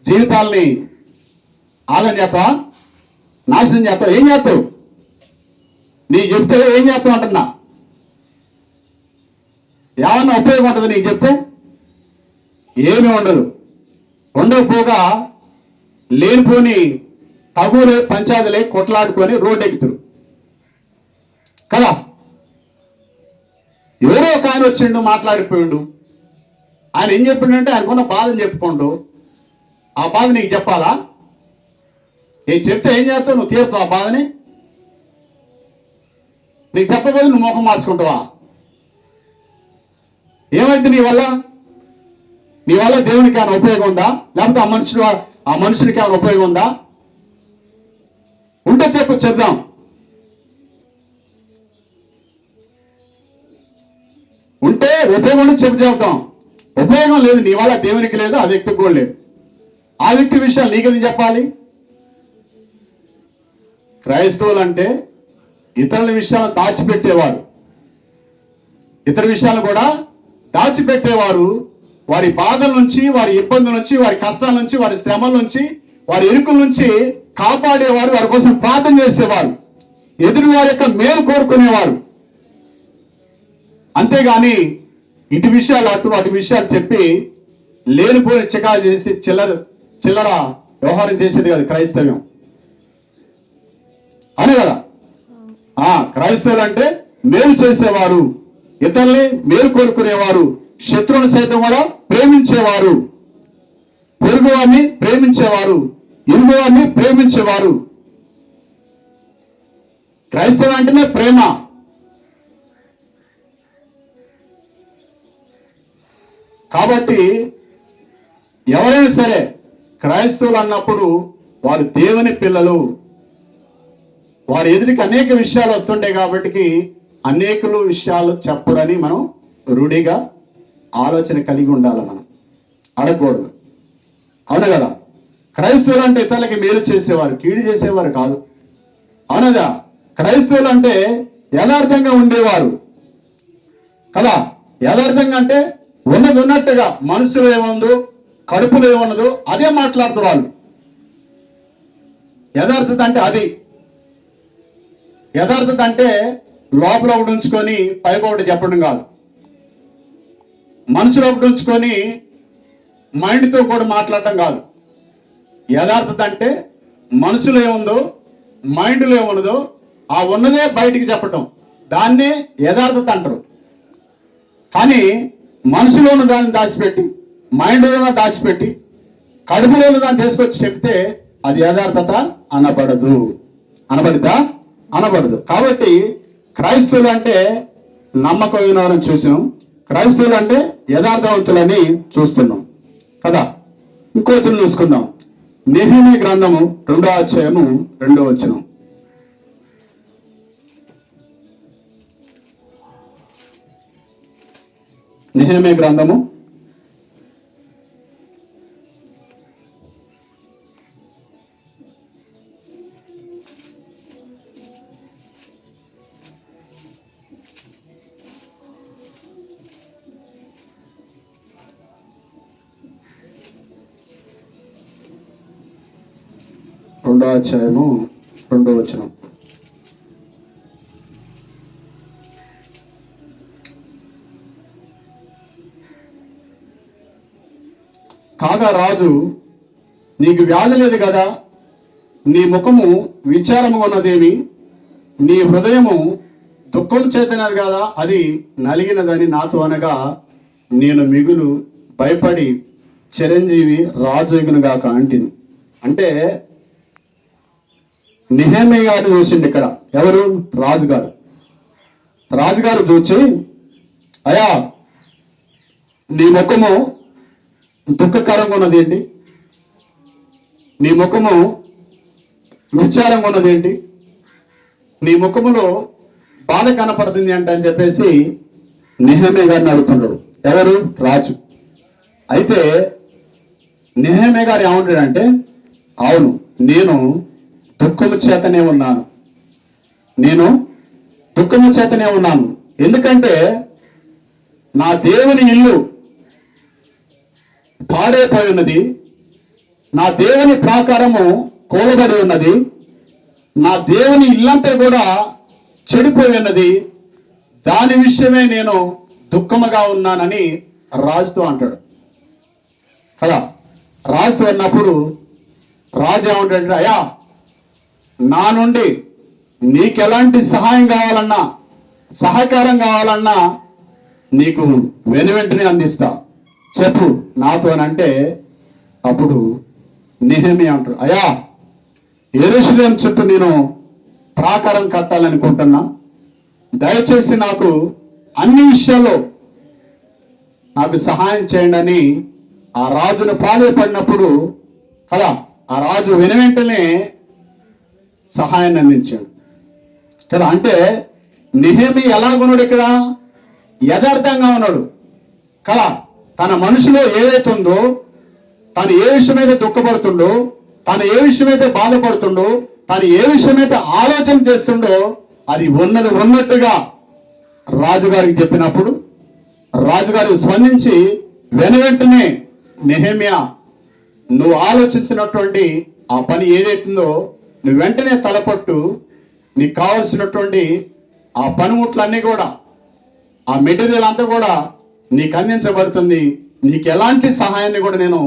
జీవితాలని ఆగం చేస్తావా? నాశనం చేస్తావు? ఏం చేస్తావు? నీకు చెప్తే ఏం చేస్తావు అంటున్నా. ఏమన్నా ఉపయోగం ఉంటుంది నీకు చెప్తే? ఏమీ ఉండదు. ఉండకపోగా లేనిపోని తగులే పంచాయతీలే కొట్లాడుకొని రోడ్డు ఎక్కుతారు కదా. ఎవరో ఒక ఆయన వచ్చిండు, మాట్లాడిపోయిండు. ఆయన ఏం చెప్పిండంటే ఆయనకున్న బాధను చెప్పుకోండు. ఆ బాధ నీకు చెప్పాలా? ఏం చెప్తే ఏం చేస్తావు? నువ్వు తీరుతావు ఆ బాధని? నీకు చెప్పబోదు నువ్వు ముఖం మార్చుకుంటావా? ఏమైంది నీ వల్ల? నీ వల్ల దేవునికి ఏమైనా ఉపయోగం ఉందా? లేకపోతే ఆ మనుషునికి ఏమైనా ఉపయోగం ఉందా? ఉంటే చెప్పు, చెప్దాం. ఉంటే ఉపయోగం చెప్పు, చెప్తాం. ఉపయోగం లేదు, నీ వల్ల దేవునికి లేదు, ఆ వ్యక్తికి కూడా లేదు. ఆ వ్యక్తి విషయాలు నీకెందుకు చెప్పాలి? క్రైస్తవులు అంటే ఇతరుల విషయాలను దాచిపెట్టేవారు, ఇతర విషయాలు కూడా దాచిపెట్టేవారు. వారి బాధల నుంచి, వారి ఇబ్బందుల నుంచి, వారి కష్టాల నుంచి, వారి శ్రమల నుంచి, వారి ఇరుకుల నుంచి కాపాడేవారు. వారి కోసం ప్రార్థన చేసేవారు, ఎదురు వారి యొక్క మేలు కోరుకునేవారు. అంతేగాని ఇటు విషయాలు అటు విషయాలు చెప్పి లేనిపోయిన చికాలు చేసి చిల్లర వ్యవహారం చేసేది కాదు క్రైస్తవ్యం. అనే కదా. క్రైస్తవులు అంటే మేలు చేసేవారు, ఇతరుల్ని మేలు కోరుకునేవారు, శత్రువుని సైతం కూడా ప్రేమించేవారు, పొరుగువారిని ప్రేమించేవారు, ఇరుగువారిని ప్రేమించేవారు. క్రైస్తవం అంటేనే ప్రేమ. కాబట్టి ఎవరైనా సరే క్రైస్తవులు అన్నప్పుడు వారు దేవుని పిల్లలు. వారి ఎదుటికి అనేక విషయాలు వస్తుంటాయి కాబట్టి అనేకలు విషయాలు చెప్పడని మనం రూఢిగా ఆలోచన కలిగి ఉండాలి. మనం అడగకూడదు. అవునా కదా. క్రైస్తవులు అంటే ఇతరులకి మేలు చేసేవారు, కీడు చేసేవారు కాదు. అవునదా. క్రైస్తవులు అంటే యథార్థంగా ఉండేవారు కదా. యథార్థంగా అంటే ఉన్నది ఉన్నట్టుగా, మనసులో ఏముందో కడుపులో ఏమున్నదో అదే మాట్లాడుతారు వాళ్ళు. యథార్థత అంటే అది. యథార్థత అంటే లోపల ఒకటి ఉంచుకొని పైకి ఒకటి చెప్పడం కాదు. మనసులో ఒకటి ఉంచుకొని మైండ్తో కూడా మాట్లాడటం కాదు. యథార్థత అంటే మనసులో ఏముందో మైండ్లో ఏమున్నదో ఆ ఉన్నదే బయటికి చెప్పటం, దాన్నే యథార్థత అంటారు. కానీ మనసులో ఉన్న దాన్ని దాచిపెట్టి, మైండ్లో దాచిపెట్టి, కడుపులో ఉన్న దాన్ని తీసుకొచ్చి చెప్తే అది యథార్థత అనబడదు. అనబడిద్దా? అనబడదు. కాబట్టి క్రైస్తవులు అంటే నమ్మకమైన వారిని చూసాం, క్రైస్తవులు అంటే యథార్థవంతులని చూస్తున్నాం కదా. ఇంకో వచనం చూసుకుందాం. నెహెమీయా గ్రంథము 2వ అధ్యాయము 2వ వచనం. నెహెమీయా గ్రంథము 2వ 2వ అధ్యాయము 2వ వచనం. కాగా రాజు, నీకు వ్యాధి లేదు కదా, నీ ముఖము విచారము ఉన్నదేమి, నీ హృదయము దుఃఖం చేతనది కదా, అది నలిగినదని నాతో అనగా, నేను మిగులు భయపడి చిరంజీవి రాజుగును గాక అంటిని. అంటే నెహెమ్యా గారు చూసిండు ఇక్కడ. ఎవరు? రాజుగారు. రాజుగారు చూచి, అయా నీ ముఖము దుఃఖకరంగా ఉన్నదేంటి, నీ ముఖము విచారంగా ఉన్నదేంటి, నీ ముఖములో బాధ కనపడుతుంది అంటే అని చెప్పేసి నెహెమ్యా గారిని అడుగుతున్నాడు. ఎవరు? రాజు. అయితే నెహెమ్యా గారు ఏమంటాడంటే, అవును, నేను దుఃఖము చేతనే ఉన్నాను, నేను దుఃఖము చేతనే ఉన్నాను. ఎందుకంటే నా దేవుని ఇల్లు పాడైపోయి ఉన్నది, నా దేవుని ప్రాకారము కూలబడి ఉన్నది, నా దేవుని ఇల్లంతా కూడా చెడిపోయి ఉన్నది, దాని విషయమే నేను దుఃఖముగా ఉన్నానని రాజుతో అంటాడు కదా. రాజుతో అన్నప్పుడు రాజు ఏమంటాడంటే, అయ్యా నా నుండి నీకెలాంటి సహాయం కావాలన్నా, సహకారం కావాలన్నా నీకు వెనువెంటనే అందిస్తా, చెప్పు నాతోనంటే, అప్పుడు నెహెమ్యా అంటాడు, అయ్యా యెరూషలేము చుట్టూ నేను ప్రాకారం కట్టాలనుకుంటున్నా, దయచేసి నాకు అన్ని విషయాల్లో నాకు సహాయం చేయండి అని ఆ రాజును ప్రాధేయపడినప్పుడు కదా, ఆ రాజు వెనువెంటనే సహాయాన్ని అందించాడు కదా. అంటే నెహెమ్యా ఎలాగున్నాడు ఇక్కడ? యథార్థంగా ఉన్నాడు కదా. తన మనసులో ఏదైతే ఉందో, తను ఏ విషయమైతే దుఃఖపడుతుండో, తను ఏ విషయమైతే బాధపడుతుండో, తను ఏ విషయమైతే ఆలోచన చేస్తుండో, అది ఉన్నట్టుగా రాజుగారికి చెప్పినప్పుడు రాజుగారికి స్పందించి వెనువెంటనే, నెహెమ్యా నువ్వు ఆలోచించినటువంటి ఆ పని ఏదైతుందో నువ్వు వెంటనే తలపట్టు, నీకు కావలసినటువంటి ఆ పనిముట్లన్నీ కూడా, ఆ మెటీరియల్ అంతా కూడా నీకు అందించబడుతుంది, నీకు ఎలాంటి సహాయాన్ని కూడా నేను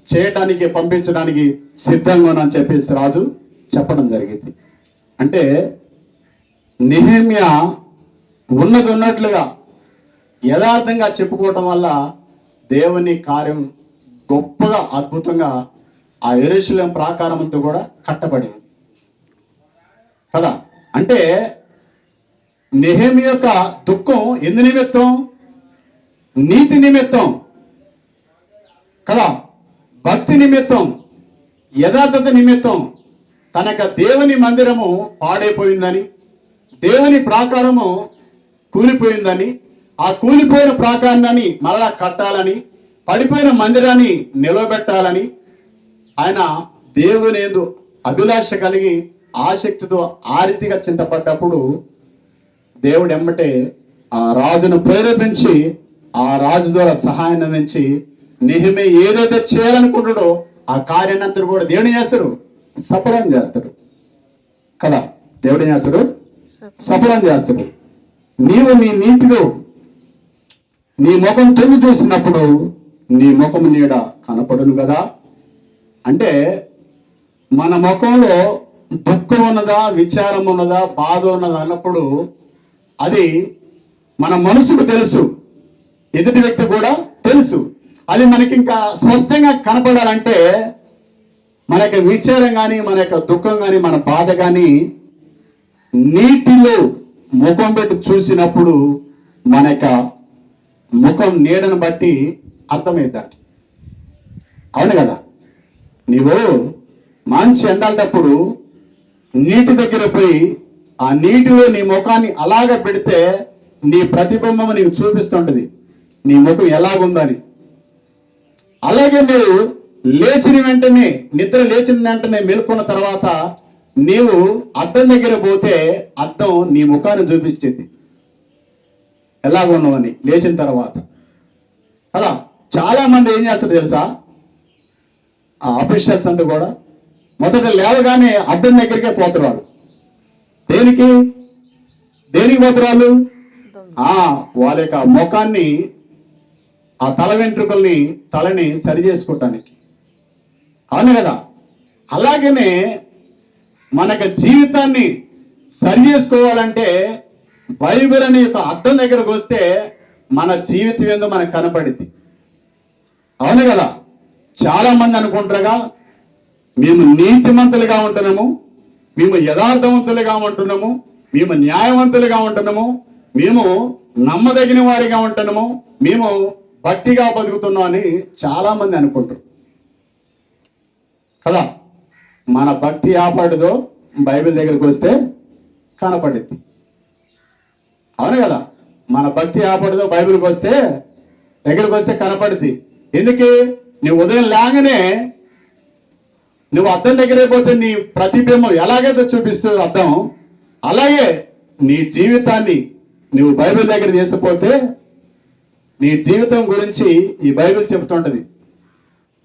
చేయడానికి పంపించడానికి సిద్ధంగా అని చెప్పేసి రాజు చెప్పడం జరిగింది. అంటే నెహెమ్యా ఉన్నట్లుగా యథార్థంగా చెప్పుకోవటం వల్ల దేవుని కార్యం గొప్పగా అద్భుతంగా ఆ యెరూషలేము ప్రాకారమంతా కూడా కట్టబడింది కదా. అంటే నెహెమ్యా యొక్క దుఃఖం ఎందు నిమిత్తం? నీతి నిమిత్తం కదా, భక్తి నిమిత్తం, యథార్థత నిమిత్తం. తనక దేవుని మందిరము పాడైపోయిందని, దేవుని ప్రాకారము కూలిపోయిందని, ఆ కూలిపోయిన ప్రాకారాన్ని మరలా కట్టాలని, పడిపోయిన మందిరాన్ని నిలబెట్టాలని ఆయన దేవుని యందు అభిలాష కలిగి ఆసక్తితో ఆ రీతిగా చింతపడ్డప్పుడు దేవుడు ఎమ్మటే ఆ రాజును ప్రేరేపించి ఆ రాజు ద్వారా సహాయాన్ని అందించి నెహెమ్యా ఏదైతే చేయాలనుకుంటాడో ఆ కార్యాన్ని కూడా దేవుడు చేస్తాడు, సఫలం చేస్తాడు కదా. దేవుడు చేస్తాడు, సఫలం చేస్తాడు. నీవు నీ నీటిలో నీ ముఖం తొంగి చూసినప్పుడు నీ ముఖం నీడ కనపడును కదా. అంటే మన ముఖంలో దుఃఖం ఉన్నదా, విచారం ఉన్నదా, బాధ ఉన్నదా అన్నప్పుడు అది మన మనసుకు తెలుసు, ఎదుటి వ్యక్తి కూడా తెలుసు. అది మనకి ఇంకా స్పష్టంగా కనపడాలంటే మన యొక్క విచారం కానీ, మన యొక్క దుఃఖం కానీ, మన బాధ కానీ నీటిలో ముఖం పెట్టి చూసినప్పుడు మన యొక్క ముఖం నీడను బట్టి అర్థమవుతాడు. అవును కదా. నీవు మంచి ఎండాలటప్పుడు నీటి దగ్గర పోయి ఆ నీటిలో నీ ముఖాన్ని అలాగ పెడితే నీ ప్రతిబింబం నీకు చూపిస్తుంటది నీ ముఖం ఎలాగుందని. అలాగే మీరు లేచిన వెంటనే, నిద్ర లేచిన వెంటనే మేల్కొన్న తర్వాత నీవు అద్దం దగ్గర పోతే అద్దం నీ ముఖాన్ని చూపించేది ఎలాగున్నావని లేచిన తర్వాత. అలా చాలా మంది ఏం చేస్తారు తెలుసా, ఆ ఆఫీసర్స్ అంతా కూడా మొదట లేవగానే అద్దం దగ్గరికే పోతారు వాళ్ళు. దేనికి పోతారు వాళ్ళు? వాళ్ళ యొక్క ముఖాన్ని, ఆ తల వెంట్రుకల్ని, తలని సరి చేసుకోవటానికి. అవును కదా? అలాగనే మనకు జీవితాన్ని సరి చేసుకోవాలంటే బైబిల్ అనే యొక్క అర్థం దగ్గరకు వస్తే మన జీవితం ఏందో మనకు కనపడింది. అవును కదా? చాలా మంది అనుకుంటారుగా, మేము నీతిమంతులుగా ఉంటున్నాము, మేము యథార్థవంతులుగా ఉంటున్నాము, మేము న్యాయవంతులుగా ఉంటున్నాము, మేము నమ్మదగిన వారిగా ఉంటున్నాము, మేము భక్తిగా బతుకుతున్నాం అని చాలా మంది అనుకుంటారు కదా. మన భక్తి ఆపడదో బైబిల్ దగ్గరికి వస్తే కనపడింది. అవును కదా? మన భక్తి ఆపడదో బైబిల్కి వస్తే దగ్గరికి వస్తే కనపడింది. ఎందుకు? నువ్వు ఉదయం లేగానే నువ్వు అద్దం దగ్గరే పోతే నీ ప్రతిబింబం ఎలాగైతే చూపిస్తుంది అద్దం, అలాగే నీ జీవితాన్ని నువ్వు బైబిల్ దగ్గర చేసిపోతే నీ జీవితం గురించి ఈ బైబిల్ చెబుతుంటది.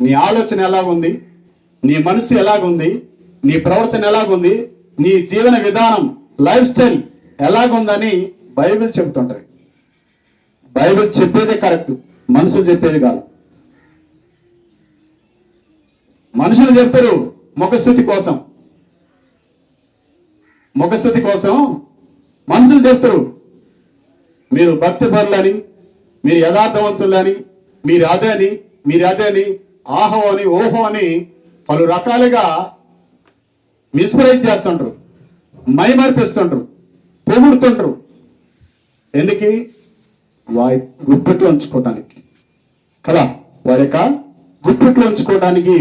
నీ ఆలోచన ఎలాగుంది, నీ మనసు ఎలాగుంది, నీ ప్రవర్తన ఎలాగుంది, నీ జీవన విధానం, లైఫ్ స్టైల్ ఎలాగుందని బైబిల్ చెబుతుంటది. బైబిల్ చెప్పేదే కరెక్ట్, మనుషులు చెప్పేది కాదు. మనుషులు చెప్తారు ముఖస్థుతి కోసం మనుషులు చెప్తారు మీరు భక్తి పరులని, మీరు యథార్థవంతులని, మీరు అదని ఆహో అని ఓహో అని పలు రకాలుగా మిస్ప్రైజ్ చేస్తుంటారు, మైమర్పిస్తుంటారు, పొగుడుతుంటారు. ఎందుకు? వారి గుప్పెట్లో ఉంచుకోవడానికి కదా. వారి యొక్క గుప్పెట్లో ఉంచుకోవడానికి,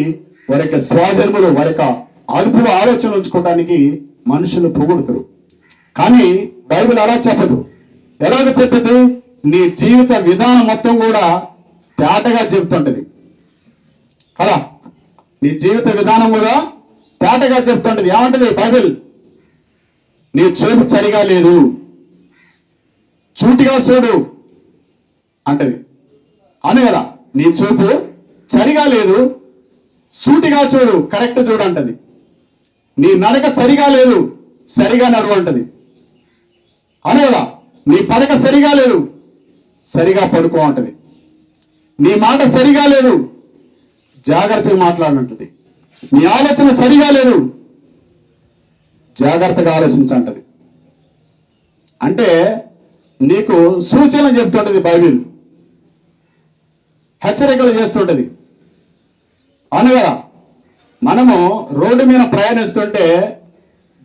వారి యొక్క స్వాధీనములు, వారి యొక్క అదుపులో ఆలోచనలు ఉంచుకోవడానికి మనుషులు పొగుడుతారు. కానీ బైబిల్ అలా చెప్పదు. ఎలాగ చెప్తుంది? నీ జీవిత విధానం మొత్తం కూడా తేటగా చెప్తుంటది కదా. నీ జీవిత విధానం కూడా తేటగా చెప్తుంటది. ఏమంటది బైబిల్? నీ చూపు సరిగా లేదు, చూటిగా చూడు అంటది. అను కదా? నీ చూపు సరిగా లేదు, సూటిగా చూడు, కరెక్ట్ చూడు అంటది. నీ నడక సరిగా లేదు, సరిగా నడువు అంటది. అను కదా? నీ పడక సరిగా లేదు, సరిగా పడుకో అంటది. నీ మాట సరిగా లేదు, జాగ్రత్తగా మాట్లాడంటది. నీ ఆలోచన సరిగా లేదు, జాగ్రత్తగా ఆలోచించంటది. అంటే నీకు సూచనలు చెప్తుంటది బైబిల్, హెచ్చరికలు చేస్తుంటది. అవును కదా? మనము రోడ్డు మీద ప్రయాణిస్తుంటే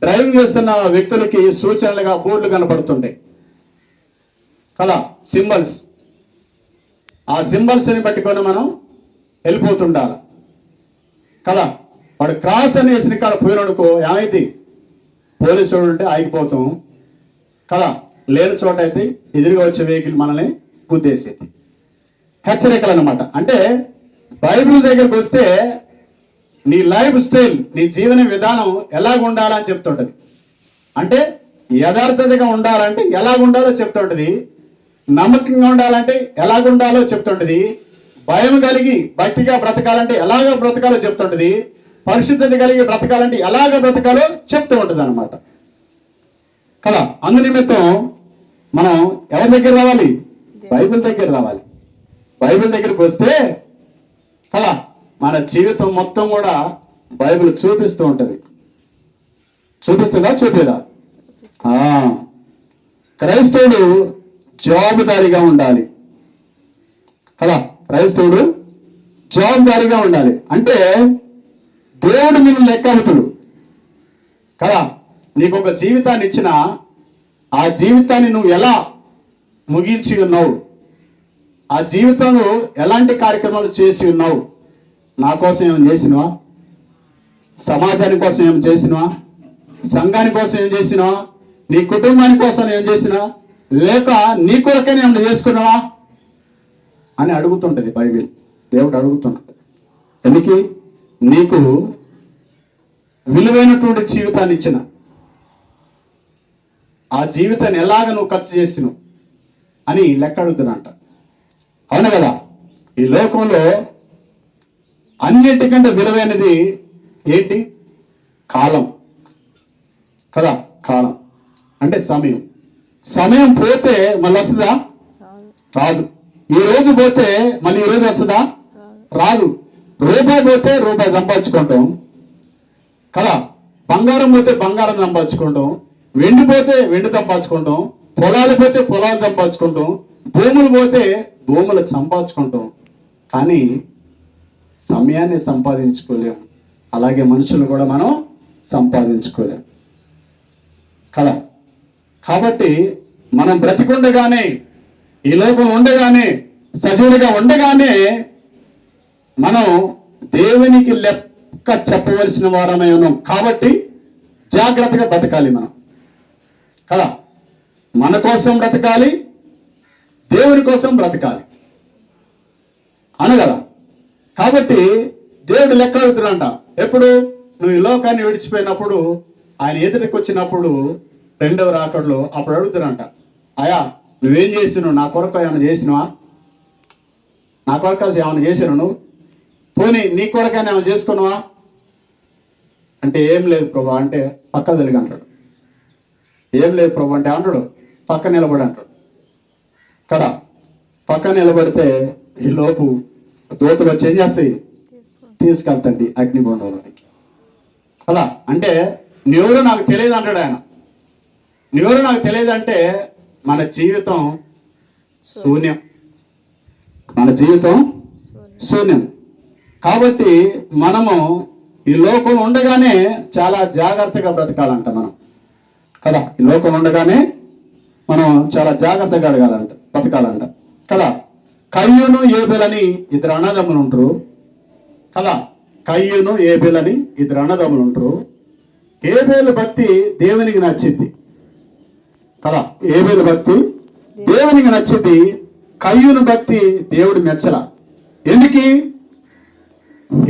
డ్రైవింగ్ చేస్తున్న వ్యక్తులకి సూచనలుగా బోర్డులు కనపడుతుంటాయి కదా, సింబల్స్. ఆ సింబల్స్ని పట్టుకొని మనం వెళ్ళిపోతుండాలి కదా. వాడు క్రాస్ అని వేసిన కాడ పోయిననుకో ఏమైంది? పోలీసు ఉంటే ఆగిపోతాం కదా. లేని చోట అయితే ఎదురుగా వచ్చే వెహికల్ మనల్ని గుద్దేసేది. హెచ్చరికలు అన్నమాట. అంటే బైబిల్ దగ్గరికి వస్తే నీ లైఫ్ స్టైల్, నీ జీవన విధానం ఎలాగ ఉండాలని చెప్తుంటది. అంటే యథార్థతగా ఉండాలంటే ఎలాగుండాలో చెప్తుంటది, నమ్మకంగా ఉండాలంటే ఎలాగుండాలో చెప్తుంటది, భయం కలిగి భక్తిగా బ్రతకాలంటే ఎలాగ బ్రతకాలో చెప్తుంటది, పరిశుద్ధత కలిగి బ్రతకాలంటే ఎలాగ బ్రతకాలో చెప్తూ ఉంటుంది అనమాట కదా. అందు నిమిత్తం మనం ఎవరి దగ్గర రావాలి? బైబిల్ దగ్గర రావాలి. బైబిల్ దగ్గరికి వస్తే కదా మన జీవితం మొత్తం కూడా బైబిల్ చూపిస్తూ ఉంటుంది. చూపిస్తుందా? చూపేదా? క్రైస్తవుడు జవాబుదారీగా ఉండాలి కదా. క్రైస్తవుడు జవాబుదారీగా ఉండాలి. అంటే దేవుడు నిన్ను లెక్కవుతుడు కదా. నీకు ఒక జీవితాన్ని ఇచ్చిన ఆ జీవితాన్ని నువ్వు ఎలా ముగించి ఉన్నావు, ఆ జీవితంలో ఎలాంటి కార్యక్రమాలు చేసి ఉన్నావు, నా కోసం ఏం చేసినవా, సమాజాని కోసం ఏం చేసినవా, సంఘాని కోసం ఏం చేసినవా, నీ కుటుంబాని కోసం ఏం చేసినా, లేక నీ కొరకైనా ఏమైనా చేసుకున్నావా అని అడుగుతుంటది బైబిల్. దేవుడు అడుగుతుంటది. ఎందుకు? నీకు విలువైనటువంటి జీవితాన్ని ఇచ్చిన ఆ జీవితాన్ని ఎలాగ నువ్వు ఖర్చు చేసినావు అని లెక్క అడుగుతున్నంట. అవును కదా. ఈ లోకంలో అన్నిటికంటే విలువైనది ఏంటి? కాలం కదా, కాలం అంటే సమయం. సమయం పోతే మళ్ళీ వస్తుందా? రాదు. ఈ రోజు పోతే మళ్ళీ ఈ రోజు వస్తుందా? రాదు. రూపాయి పోతే రూపాయి సంపాదించుకుంటాం కదా, బంగారం పోతే బంగారం సంపాదించుకుంటాం, వెండి పోతే వెండి సంపాదించుకుంటాం, పొలాలు పోతే పొలాలు సంపాదించుకుంటాం, భూములు పోతే భూములు సంపాదించుకుంటాం. కానీ సమయాన్ని సంపాదించుకోలేం. అలాగే మనుషులు కూడా మనం సంపాదించుకోలేం కదా. కాబట్టి మనం బ్రతికుండగానే, ఈ లోకం ఉండగానే, సజీవుడిగా ఉండగానే మనం దేవునికి లెక్క చెప్పవలసిన వారమై ఉన్నాం. కాబట్టి జాగ్రత్తగా బ్రతకాలి మనం కదా. మన కోసం బ్రతకాలి, దేవుని కోసం బ్రతకాలి అను కదా. కాబట్టి దేవుడు లెక్క అడుగుతున్నాడంట. ఎప్పుడు? నువ్వు ఈ లోకాన్ని విడిచిపోయినప్పుడు, ఆయన ఎదుటికి వచ్చినప్పుడు, రెండవ రాకడలో అప్పుడు అడుగుతున్నాడంట, అయా నువ్వేం చేసినావు? నా కొరకు ఏమైనా చేసినావా? నా కొరకు ఏమైనా చేసినావు? నువ్వు పోనీ నీ కొరకైనా ఏమైనా చేసుకున్నావా అంటే ఏం లేదు ప్రభా అంటే పక్క తిరిగి అంటాడు. ఏం లేదు ప్రభు అంటే అంటాడు పక్క నిలబడి అంటాడు కదా. పక్క నిలబడితే ఈ లోపు దోతులు వచ్చి ఏం చేస్తాయి? తీసుకెళ్తండి అగ్నిగుండంలోనికి కదా. అంటే నీవెవరో నాకు తెలియదు అంటాడు ఆయన. నీవెవరో నాకు తెలియదు అంటే మన జీవితం శూన్యం, మన జీవితం శూన్యం. కాబట్టి మనము ఈ లోకం ఉండగానే చాలా జాగ్రత్తగా బ్రతకాలంట మనం కదా. ఈ లోకం ఉండగానే మనం చాలా జాగ్రత్తగా బ్రతకాలంట కదా. కయ్యూను ఏబేలని ఇద్దరు అన్నదమ్ములు ఉంటారు కదా. కయ్యూను ఏబేలని ఇద్దరు అన్నదమ్ములు ఉంటారు. ఏబేలు భక్తి దేవునికి నచ్చింది కదా. ఏబేలు భక్తి దేవునికి నచ్చింది. కయ్యూను భక్తి దేవుడు మెచ్చల. ఎందుకు?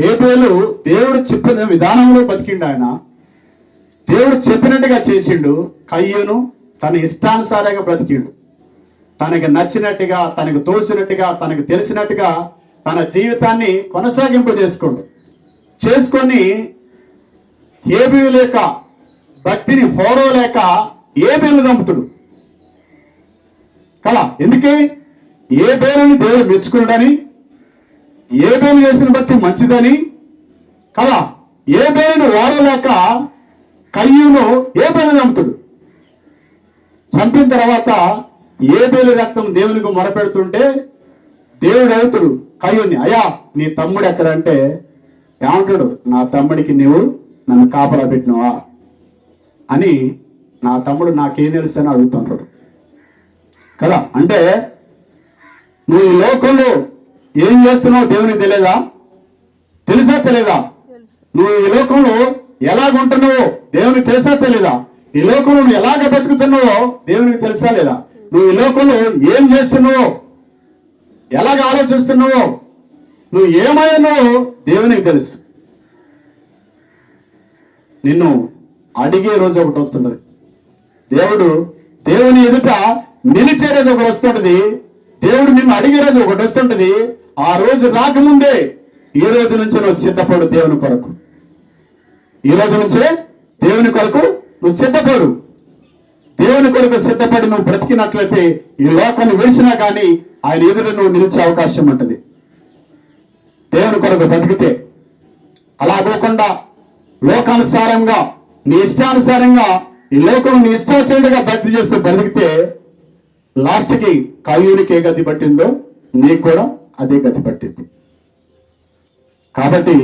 ఏబేలు దేవుడు చెప్పిన విధానంలో బతికిండు. ఆయన దేవుడు చెప్పినట్టుగా చేసిండు. కయ్యూను తన ఇష్టానుసారంగా బ్రతికిండు. తనకి నచ్చినట్టుగా, తనకు తోసినట్టుగా, తనకు తెలిసినట్టుగా తన జీవితాన్ని కొనసాగింపు చేసుకొని ఏబేలు లేక భక్తిని హోరో లేక ఏబేలు చంపుతుడు కదా. ఎందుకే? ఏబేలుని దేవుడు మెచ్చుకున్నాడని, ఏబేలు చేసిన భక్తి మంచిదని కదా. ఏబేలుని ఓడలేక కయ్యూను ఏబేలు చంపుతుడు. చంపిన తర్వాత ఏబేలు రక్తం దేవునికి మొరపెడుతుంటే దేవుడు అడుగుతాడు కయ్యూని, అయ్యా నీ తమ్ముడు ఎక్కడంటే ఏమంటాడు? నా తమ్ముడికి నీవు నన్ను కాపలా పెట్టినవా అని, నా తమ్ముడు నాకేం తెలుసు అని అడుగుతుంటాడు కదా. అంటే నువ్వు ఈ లోకంలో ఏం చేస్తున్నావు దేవునికి తెలియదా? తెలుసా తెలియదా? నువ్వు ఈ లోకంలో ఎలాగుంటున్నావో దేవునికి తెలుసా తెలీదా? ఈ లోకంలో నువ్వు ఎలాగ బతుకుతున్నావో దేవునికి తెలుసా లేదా? నువ్వు ఈ లోకంలో ఏం చేస్తున్నావో, ఎలాగ ఆలోచిస్తున్నావో, నువ్వు ఏమైనావో దేవునికి తెలుసు. నిన్ను అడిగే రోజు ఒకటి వస్తున్నది. దేవుని ఎదుట నిలిచే రోజు ఒకటి వస్తుంటది. దేవుడు నిన్ను అడిగే రోజు ఒకటి వస్తుంటది. ఆ రోజు రాకముందే ఈ రోజు నుంచి నువ్వు సిద్ధపడు దేవుని కొరకు. ఈ రోజు నుంచే దేవుని కొరకు నువ్వు సిద్ధపడు. దేవుని కొరకు సిద్ధపడి నువ్వు బ్రతికినట్లయితే ఈ లోకాన్ని విడిచినా కానీ ఆయన ఎదురు నువ్వు నిలిచే అవకాశం ఉంటుంది. దేవుని కొరకు బ్రతికితే అలా పోకుండా లోకానుసారంగా, నీ ఇష్టానుసారంగా ఈ లోకం నీ ఇష్టాచరుడిగా భక్తి చేస్తూ బ్రతికితే లాస్ట్కి కయ్యూనికి ఏ గతి పట్టిందో నీకు కూడా అదే గతి పట్టింది. కాబట్టి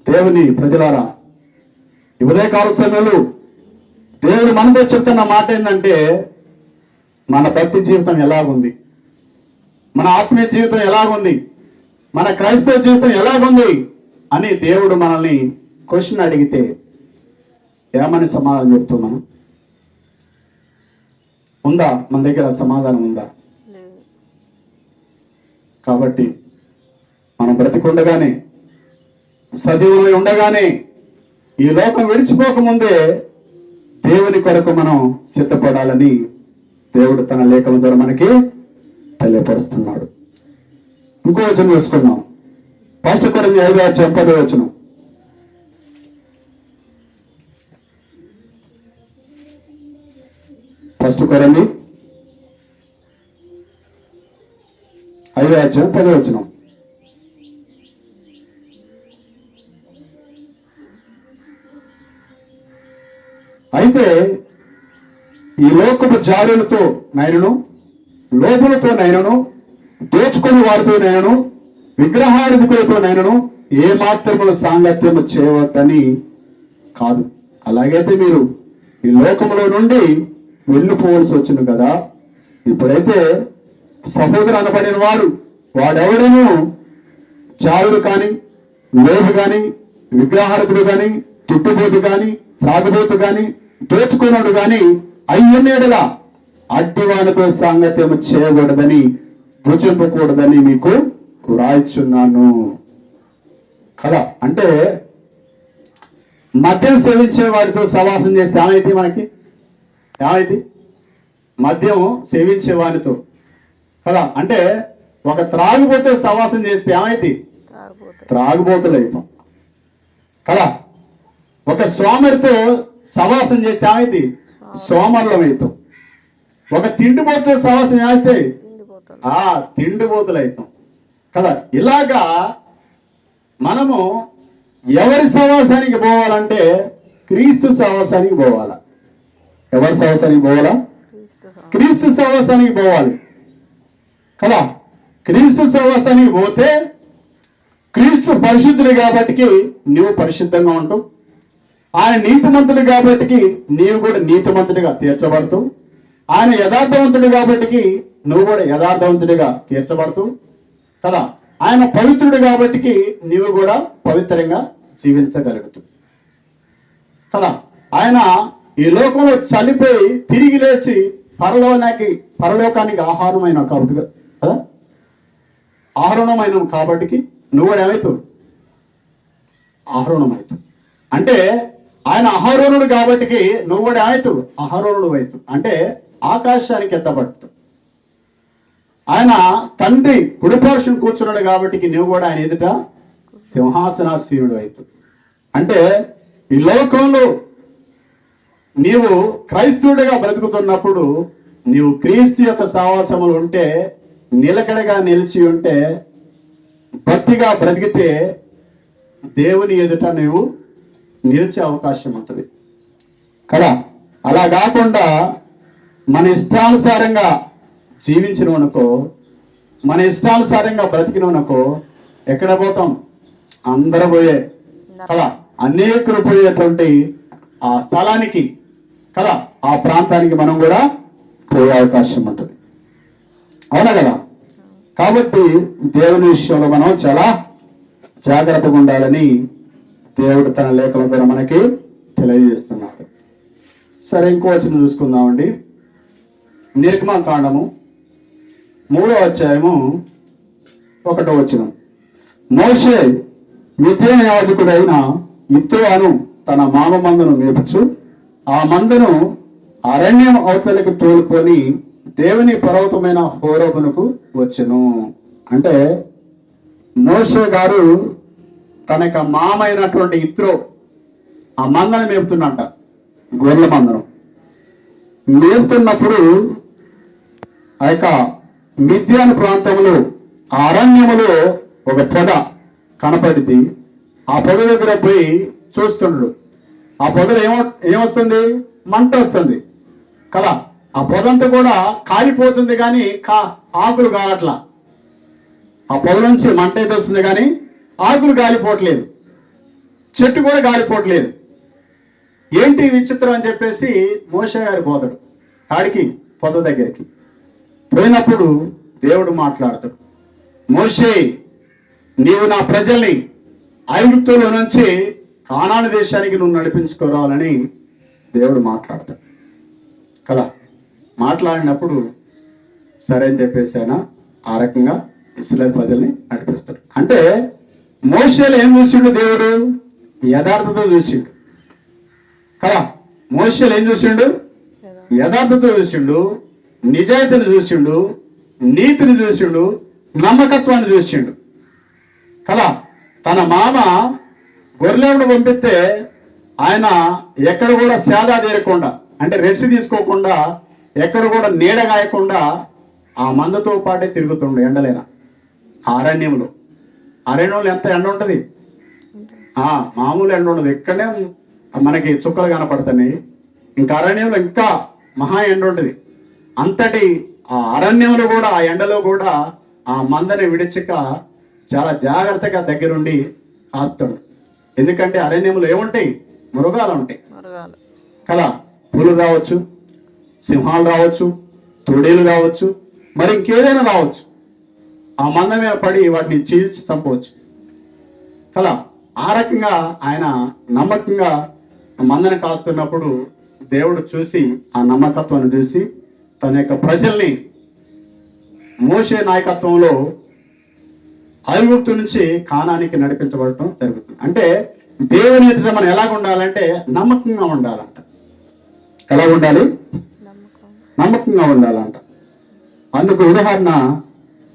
దేవుని ప్రజలారా, ఈ ఉదయకాల సమయంలో దేవుడు మనతో చెప్తున్న మాట ఏంటంటే, మన భక్తి జీవితం ఎలాగుంది, మన ఆత్మీయ జీవితం ఎలాగుంది, మన క్రైస్తవ జీవితం ఎలాగుంది అని దేవుడు మనల్ని క్వశ్చన్ అడిగితే ఏమని సమాధానం చెప్తూ మనం ఉందా? మన దగ్గర సమాధానం ఉందా? కాబట్టి మనం బ్రతికుండగానే, సజీవులై ఉండగానే, ఈ లోకం విడిచిపోకముందే దేవుని కొరకు మనం సిద్ధపడాలని దేవుడు తన లేఖల ద్వారా మనకి తెలియపరుస్తున్నాడు. ఇంకో వచనం వేసుకున్నాం. 1 కొరింథీ 5:10 వచనం. ఫస్ట్ కొరంది 5:10. అయితే ఈ లోకపు జారులతో నైనను, లోపులతో నైనను, దోచుకుని వారితో నైనను, విగ్రహాధికులతో నైనను ఏ మాత్రముల సాంగత్యము చేయవద్దని కాదు. అలాగైతే మీరు ఈ లోకంలో నుండి వెళ్ళిపోవలసి వచ్చింది కదా. ఇప్పుడైతే సహోదరు అనబడిన వాడెవడను చావుడు కానీ, లోబు కానీ, విగ్రహారకుడు కానీ, తిట్టుబోతు కానీ, త్రాగుబోతు కానీ, దోచుకున్నాడు కానీ అయ్యనేడల అడ్డివానితో సాంగత్యం చేయకూడదని, భుజింపకూడదని మీకు రాయిచున్నాను కదా. అంటే మద్యం సేవించే వారితో సవాసం చేస్తే ఏమైతే మనకి ఏమైతే మద్యం సేవించే వారితో కదా. అంటే ఒక త్రాగుబోతే సవాసం చేస్తే ఏమైతే త్రాగుబోతులు అవుతాం కదా. ఒక సోమరితో సవాసం చేస్తే ఏమైతే సోమరులం అవుతాం. ఒక తిండిపోతే సవాసం చేస్తే తిండిపోతులు అవుతాం కదా. ఇలాగా మనము ఎవరి సహవాసానికి పోవాలంటే క్రీస్తు సహవాసానికి పోవాలా. ఎవరి సహవాసానికి పోవాలా? క్రీస్తు సహవాసానికి పోవాలి కదా. క్రీస్తు సహవాసానికి పోతే క్రీస్తు పరిశుద్ధుడు కాబట్టి నువ్వు పరిశుద్ధంగా ఉంటావు. ఆయన నీతిమంతుడు కాబట్టి నీవు కూడా నీతిమంతుడిగా తీర్చబడతావు. ఆయన యథార్థవంతుడు కాబట్టి నువ్వు కూడా యథార్థవంతుడిగా తీర్చబడతావు కదా. ఆయన పవిత్రుడు కాబట్టి నీవు కూడా పవిత్రంగా జీవించగలుగుతావు కదా. ఆయన ఈ లోకంలో చనిపోయి తిరిగి లేచి పరలోకానికి ఆహారమైన కాబట్టి కదా, ఆహరణమైన కాబట్టి నువ్వు కూడా ఏమవుతావు? ఆహరణమవుతావు. అంటే ఆయన ఆహారోనుడు కాబట్టి నువ్వు కూడా ఏమవుతావు? ఆహారోనుడు అవుతావు. అంటే ఆకాశానికి ఎత్తబడుతావు. ఆయన తండ్రి కుడిపార్శ్వం కూర్చున్నాడు కాబట్టి నువ్వు కూడా ఆయన ఎదుట సింహాసనాసీనుడు అవుతావు. అంటే ఈ లోకంలో నీవు క్రైస్తవుడిగా బ్రతుకుతున్నప్పుడు నీవు క్రీస్తు యొక్క సహవాసములు ఉంటే, నిలకడగా నిలిచి ఉంటే, భక్తిగా బ్రతికితే దేవుని ఎదుట నీవు నిలిచే అవకాశం ఉంటుంది కదా. అలా కాకుండా మన ఇష్టానుసారంగా జీవించినవనుకో, మన ఇష్టానుసారంగా బ్రతికినవనుకో ఎక్కడ పోతాం? అందరూ పోయే కదా, అనేకులు పోయేటువంటి ఆ స్థలానికి కదా, ఆ ప్రాంతానికి మనం కూడా పోయే అవకాశం ఉంటుంది. అవునా కదా. కాబట్టి దేవుని విషయంలో మనం చాలా జాగ్రత్తగా ఉండాలని దేవుడు తన లేఖల ద్వారా మనకి తెలియజేస్తున్నాడు. సరే, ఇంకో వచనం చూసుకుందామండి. నిర్గమకాండము 3వ అధ్యాయము 1వ వచనం. మోషే మిద్యాను యాజకుడైన యిత్రో అను తన మామ మందను మేపుచు ఆ మందను అరణ్యం అవతలకు తోలుకొని దేవుని పర్వతమైన హోరేబునకు వచ్చెను. అంటే మోషే గారు తన యొక్క మామ అయినటువంటి యిత్రో ఆ మందను మేపుతున్నంట, గొర్రెల మందను మేపుతున్నప్పుడు ఆ యొక్క మిద్యాను ప్రాంతంలో ఆ అరణ్యములో ఒక పొద కనపడింది. ఆ పొద దగ్గర పోయి చూస్తున్నాడు. ఆ పొదలో ఏమొస్తుంది? మంట వస్తుంది కదా. ఆ పొదంతా కూడా కాలిపోతుంది కానీ ఆకులు కావట్లా. ఆ పొద నుంచి మంట అయితే వస్తుంది కానీ ఆకులు గాలిపోవట్లేదు, చెట్టు కూడా గాలిపోవట్లేదు. ఏంటి విచిత్రం అని చెప్పేసి మోషే గారు పోతాడు కాడికి, పొద దగ్గరికి పోయినప్పుడు దేవుడు మాట్లాడతాడు, మోషే నీవు నా ప్రజల్ని ఐగుప్తులో నుంచి కానాను దేశానికి నువ్వు నడిపించుకోవాలని దేవుడు మాట్లాడతాడు కదా. మాట్లాడినప్పుడు సరే అని చెప్పేసి ఆయన ఆ రకంగా ఇశ్రాయేలు ప్రజల్ని నడిపిస్తాడు. అంటే మోషేలో ఏం చూసిండు? దేవుడు యథార్థత చూసిండు కదా. మోషేలో ఏం చూసిండు? యథార్థత చూసిండు, నిజాయితీని చూసిండు, నీతిని చూసిండు, నమ్మకత్వాన్ని చూసిండు కదా. తన మామ గొర్రెలను పంపిస్తే ఆయన ఎక్కడ కూడా సేదా తీరకుండా, అంటే రెస్ట్ తీసుకోకుండా ఎక్కడ కూడా నీడ గాయకుండా ఆ మందతో పాటే తిరుగుతుండు ఎండలేన ఆ అరణ్యంలో. అరణ్యంలో ఎంత ఎండ ఉంటుంది, మామూలు ఎండ ఉండదు. ఇక్కడనే మనకి చుక్కలు కనపడుతున్నాయి, ఇంకా అరణ్యంలో ఇంకా మహా ఎండ ఉంటుంది. అంతటి ఆ అరణ్యంలో కూడా ఆ ఎండలో కూడా ఆ మందని విడిచిక చాలా జాగ్రత్తగా దగ్గరుండి కాస్తాడు. ఎందుకంటే అరణ్యంలో ఏముంటాయి, మృగాలు ఉంటాయి కదా. పులులు రావచ్చు, సింహాలు రావచ్చు, తోడేలు రావచ్చు, మరి ఇంకేదైనా రావచ్చు. ఆ మంద మీద పడి వాటిని చీల్చి చంపవచ్చు కదా. ఆ రకంగా ఆయన నమ్మకంగా మందని కాస్తున్నప్పుడు దేవుడు చూసి ఆ నమ్మకత్వాన్ని చూసి తన యొక్క ప్రజల్ని మోషే నాయకత్వంలో ఐగుప్తు నుంచి కానానికి నడిపించబడటం జరుగుతుంది. అంటే దేవుని ఎదుట మనం ఎలాగ ఉండాలంటే నమ్మకంగా ఉండాలంట. ఎలా ఉండాలి? నమ్మకంగా ఉండాలంట. అందుకు ఉదాహరణ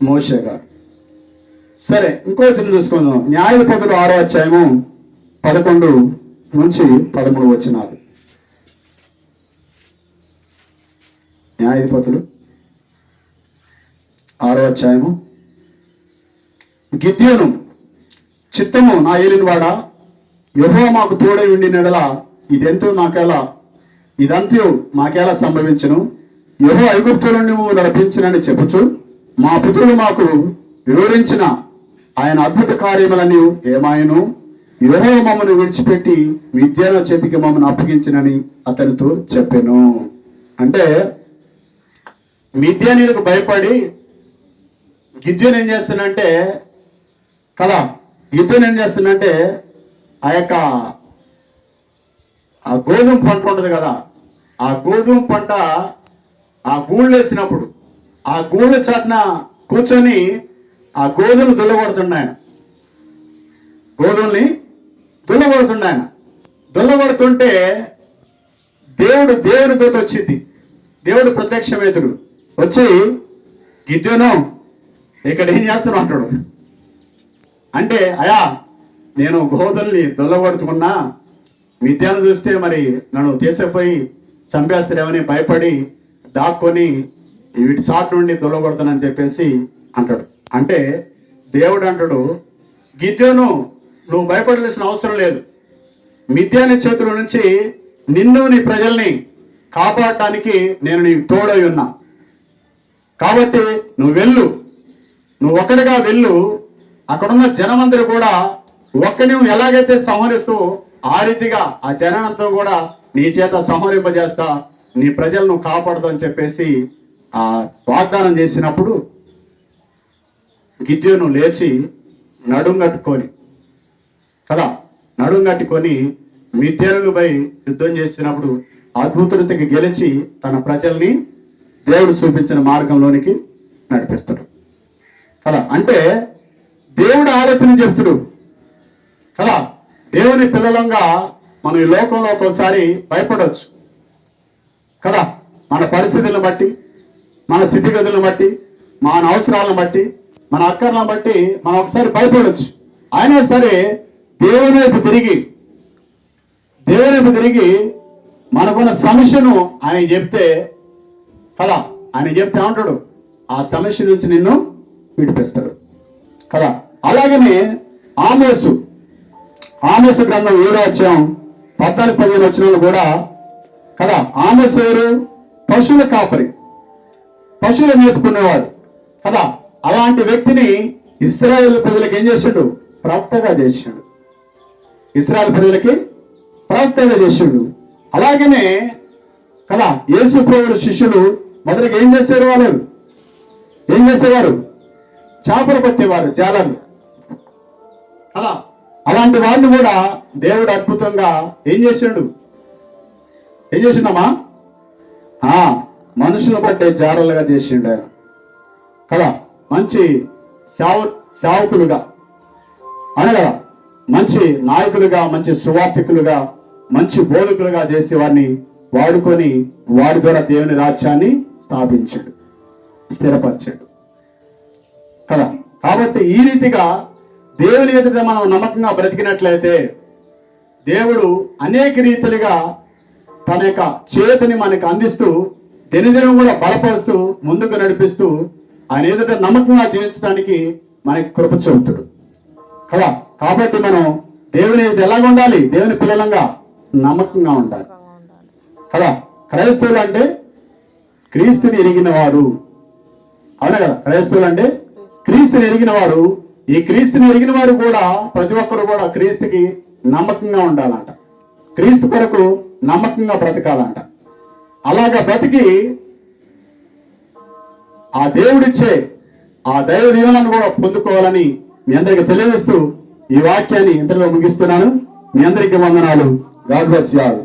మోషే గారు. సరే, ఇంకో చిన్న చూసుకుందాం. న్యాయాధిపతులు 6వ అధ్యాయము 11 నుంచి 13 వచనాలు. న్యాయాధిపతులు 6వ అధ్యాయము. గిద్యోను, చిత్తము నా ఏలినవాడా, యెహోవా మాకు తోడై ఉండి నెడల ఇదంతా మాకేలా సంభవించును. యెహోవా ఐగుప్తు నుండి నడిపించినని చెప్పుచు మా పితరులు మాకు వివరించిన ఆయన అద్భుత కార్యములన్నీ ఏమాయను. యెహోవా మమ్మల్ని విడిచిపెట్టి మిద్యాను చేతికి మమ్మల్ని అప్పగించినని అతనితో చెప్పాను. అంటే మిద్యానీయులకు భయపడి గిద్యోను ఏం చేస్తున్నంటే కదా, గిద్యోను ఏం చేస్తున్నంటే ఆ గోధుమ పంట ఉంటుంది కదా, ఆ గోధుమ పంట ఆ గూళ్ళు వేసినప్పుడు ఆ గూళ్ళ చాటున కూర్చొని ఆ గోధుమలు దుల్లగొడుతున్నాయన. గోధుమల్ని దుల్లగొడుతున్నాయన. దుల్లగొడుతుంటే దేవునితో వచ్చింది. దేవుడు ప్రత్యక్షమేతుడు వచ్చి, గిద్యోను ఇక్కడ ఏం చేస్తున్నావు అంటాడు. అంటే అయా, నేను గోధుల్ని దొల్లగొడుతున్నా, మిద్యాను చూస్తే మరి నన్ను తీసుకుపోయి చంపేస్తారేమని భయపడి దాక్కొని వీటి చాటు నుండి దొల్లగొడతానని చెప్పేసి అంటాడు. అంటే దేవుడు అంటాడు, గిద్యోను నువ్వు భయపడాల్సిన అవసరం లేదు. మిద్యాని చేతుల నుంచి నిన్ను నీ ప్రజల్ని కాపాడటానికి నేను నీకు తోడై ఉన్నా. కాబట్టి నువ్వు ఒక్కడిగా వెళ్ళు. అక్కడున్న జనమందరూ కూడా ఒక్కని ఎలాగైతే సంహరిస్తూ ఆ రీతిగా ఆ జనానంతం కూడా నీ చేత సంహరింపజేస్తా, నీ ప్రజలను కాపాడుతా అని చెప్పేసి ఆ వాగ్దానం చేసినప్పుడు గిద్యోను లేచి నడుం కట్టుకొని మిద్యానులపై యుద్ధం చేసినప్పుడు అద్భుతరీతికి గెలిచి తన ప్రజల్ని దేవుడు చూపించిన మార్గంలోనికి నడిపిస్తాడు కదా. అంటే దేవుడు ఆలోచన చెప్తుడు కదా. దేవుని పిల్లలంగా మనం ఈ లోకంలో ఒక్కోసారి భయపడవచ్చు కదా. మన పరిస్థితులను బట్టి, మన స్థితిగతులను బట్టి, మన అవసరాలను బట్టి, మన అక్కర్లను బట్టి మనం ఒకసారి భయపడవచ్చు. అయినా సరే దేవుని వైపు తిరిగి మనకున్న సమస్యను ఆయన చెప్తే కదా, ఆయన చెప్తే ఉంటాడు ఆ సమస్య నుంచి నిన్ను విడిపిస్తాడు కదా. అలాగనే ఆమోసు గ్రంథం 7వ అధ్యాయం 14-15 వచనాలు కూడా కదా. ఆమోసు ఎవరు? పశువుల కాపరి, పశువులు మేపుకునేవాడు కదా. అలాంటి వ్యక్తిని ఇశ్రాయేలు ప్రజలకు ఏం చేసిండు? ప్రవక్తగా చేసిండు. ఇశ్రాయేలు ప్రజలకి ప్రవక్తగా చేసిండు. అలాగనే కదా యేసు ప్రభువుల శిష్యులు మొదటిగా ఏం చేసేవారు? చేపలు పట్టేవారు, జాలర్లు కదా. అలాంటి వాళ్ళు కూడా దేవుడు అద్భుతంగా ఏం చేసిండమ్మా? మనుషులు పట్టే జాలలుగా చేసిండు ఆయన కదా. మంచి సేవకులుగా అనగా మంచి నాయకులుగా, మంచి సువార్థికులుగా, మంచి బోధకులుగా చేసి వారిని వాడుకొని వారి ద్వారా దేవుని రాజ్యాన్ని స్థాపించాడు, స్థిరపరిచాడు కదా. కాబట్టి ఈ రీతిగా దేవుని ఎదుట మనం నమ్మకంగా బ్రతికినట్లయితే దేవుడు అనేక రీతులుగా తన యొక్క చేతిని మనకు అందిస్తూ దినదినం కూడా బలపరుస్తూ ముందుకు నడిపిస్తూ ఆయన ఎదుట నమ్మకంగా జీవించడానికి మనకి కృప చూపుతాడు కదా. కాబట్టి మనం దేవుని ఎలాగ ఉండాలి? దేవుని పిల్లలంగా నమ్మకంగా ఉండాలి కదా. క్రైస్తవులు అంటే క్రీస్తుని ఎరిగిన వారు, అవునా కదా. క్రైస్తవులు అంటే క్రీస్తుని ఎరిగిన వారు. ఈ క్రీస్తుని ఎరిగిన వారు కూడా ప్రతి ఒక్కరు కూడా క్రీస్తుకి నమ్మకంగా ఉండాలంట, క్రీస్తు కొరకు నమ్మకంగా బ్రతకాలంట. అలాగా బ్రతికి ఆ దేవుడిచ్చే ఆ దైవ దీవెనలను కూడా పొందుకోవాలని మీ అందరికి తెలియజేస్తూ ఈ వాక్యాన్ని ఇంతలో ముగిస్తున్నాను. మీ అందరికీ వందనాలు. God bless you all.